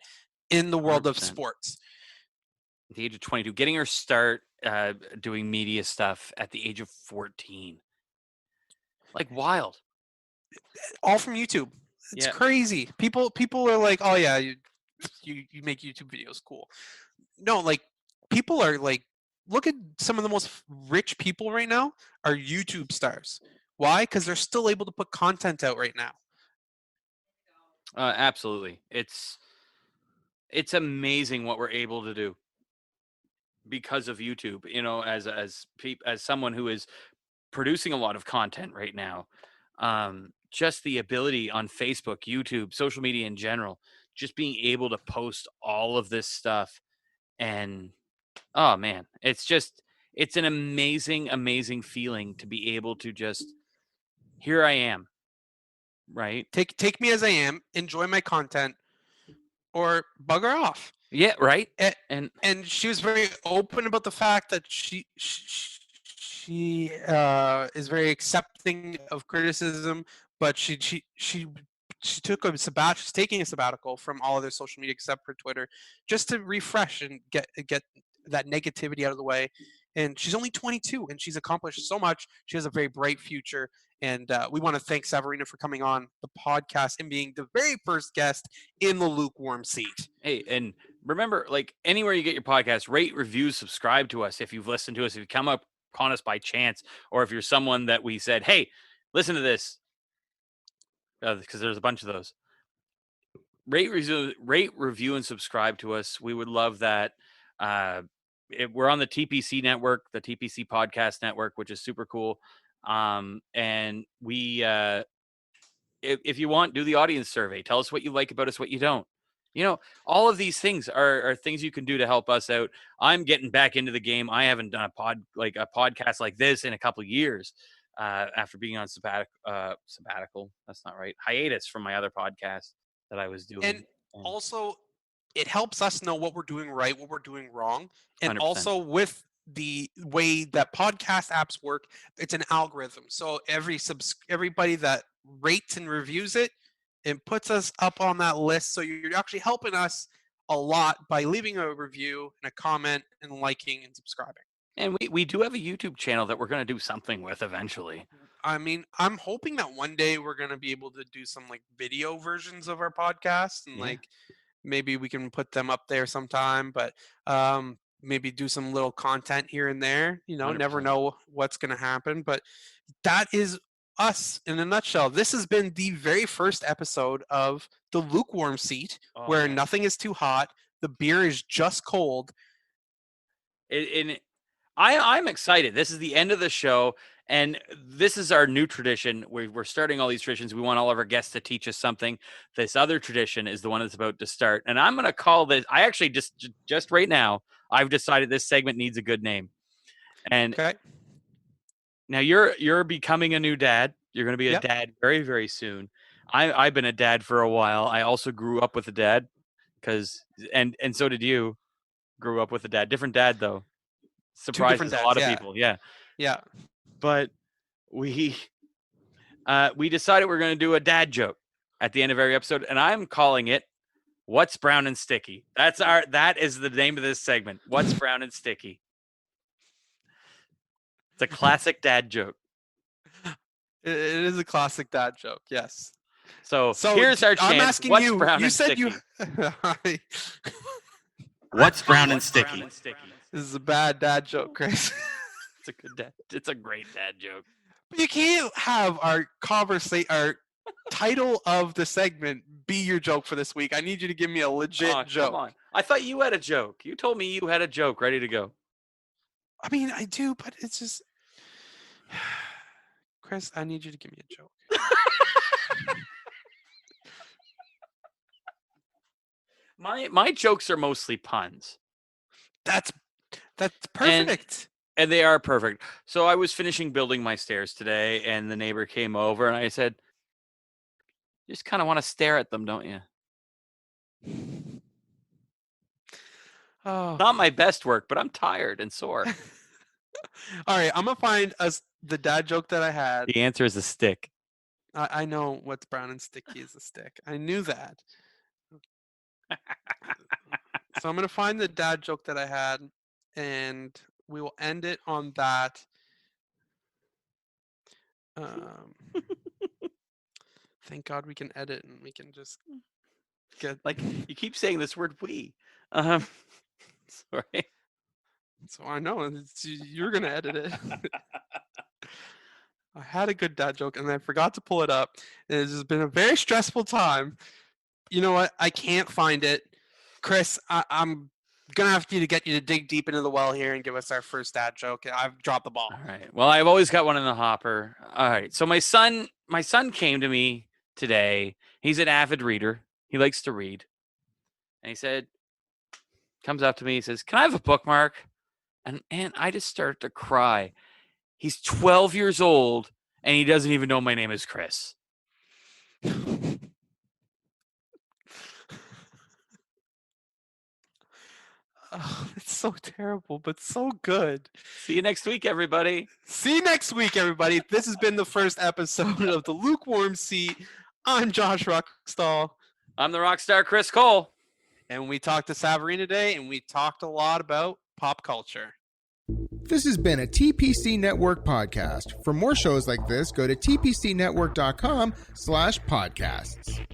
in the world 100%. Of sports. At the age of 22, getting her start doing media stuff at the age of 14, like wild. All from YouTube. It's crazy. People are like, oh yeah, you make YouTube videos, cool. No, like people are like, look at some of the most rich people right now are YouTube stars. Why? Because they're still able to put content out right now. Absolutely. It's amazing what we're able to do because of YouTube. As someone who is producing a lot of content right now, just the ability on Facebook, YouTube, social media in general, just being able to post all of this stuff. And oh man, it's an amazing, amazing feeling to be able to just, here I am, right? Take me as I am, enjoy my content, or bugger off. Yeah, right. And she was very open about the fact that she is very accepting of criticism, but she took she's taking a sabbatical from all other social media except for Twitter, just to refresh and get that negativity out of the way. And she's only 22, and she's accomplished so much. She has a very bright future. And we want to thank Saverina for coming on the podcast and being the very first guest in the Lukewarm Seat. Hey, and remember, like anywhere you get your podcast, rate, review, subscribe to us if you've listened to us, if you come up on us by chance, or if you're someone that we said, hey, listen to this, because there's a bunch of those. Rate, review, and subscribe to us. We would love that. We're on the TPC Network, the TPC Podcast Network, which is super cool. And we, if you want, do the audience survey. Tell us what you like about us, what you don't. All of these things are things you can do to help us out. I'm getting back into the game. I haven't done a podcast like this in a couple of years. After being on sabbatical, that's not right. Hiatus from my other podcast that I was doing. And also, it helps us know what we're doing right, what we're doing wrong. And 100%. also with the way that podcast apps work, it's an algorithm. So everybody that rates and reviews it puts us up on that list. So you're actually helping us a lot by leaving a review and a comment and liking and subscribing. And we do have a YouTube channel that we're going to do something with eventually. I mean, I'm hoping that one day we're going to be able to do some like video versions of our podcast, and like maybe we can put them up there sometime, but maybe do some little content here and there, 100%. Never know what's going to happen, but that is us in a nutshell. This has been the very first episode of the Lukewarm Seat, where nothing is too hot. The beer is just cold. I'm excited. This is the end of the show, and this is our new tradition. We're starting all these traditions. We want all of our guests to teach us something. This other tradition is the one that's about to start, and I'm going to call this. I actually just right now, I've decided this segment needs a good name. And now you're becoming a new dad. You're going to be a dad very, very soon. I've been a dad for a while. I also grew up with a dad, and so did you. Grew up with a dad, different dad though. Surprises a lot of people. Yeah. But we decided we're going to do a dad joke at the end of every episode, and I'm calling it "What's Brown and Sticky." That is the name of this segment. What's Brown and Sticky? It's a classic dad joke. It is a classic dad joke. Yes. So here's our chance. I'm asking What's you. Brown You and said sticky? you. What's brown and sticky? This is a bad dad joke, Chris. It's a good dad. It's a great dad joke. But you can't have our title of the segment be your joke for this week. I need you to give me a legit joke. Come on. I thought you had a joke. You told me you had a joke ready to go. I mean, I do, but it's just, Chris, I need you to give me a joke. My jokes are mostly puns. That's perfect. And they are perfect. So I was finishing building my stairs today, and the neighbor came over, and I said, "You just kind of want to stare at them, don't you?" Oh, not my best work, but I'm tired and sore. All right, I'm gonna find the dad joke that I had. The answer is a stick. I know what's brown and sticky is a stick. I knew that. So I'm gonna find the dad joke that I had, and we will end it on that. Thank God we can edit and we can just get like you keep saying this word "we." Sorry. So I know you're gonna edit it. I had a good dad joke and I forgot to pull it up. It has been a very stressful time. You know what? I can't find it. Chris, I'm gonna have to get you to dig deep into the well here and give us our first dad joke. I've dropped the ball. All right. Well, I've always got one in the hopper. All right. So my son came to me today. He's an avid reader. He likes to read. And he comes up to me, he says, "Can I have a bookmark?" And I just start to cry. He's 12 years old and he doesn't even know my name is Chris. Oh, it's so terrible, but so good. See you next week, everybody. See you next week, everybody. This has been the first episode of the Lukewarm Seat. I'm Josh Rockstall. I'm the rockstar Chris Cole. And we talked to Saverina today, and we talked a lot about pop culture. This has been a TPC Network podcast. For more shows like this, go to tpcnetwork.com/podcasts.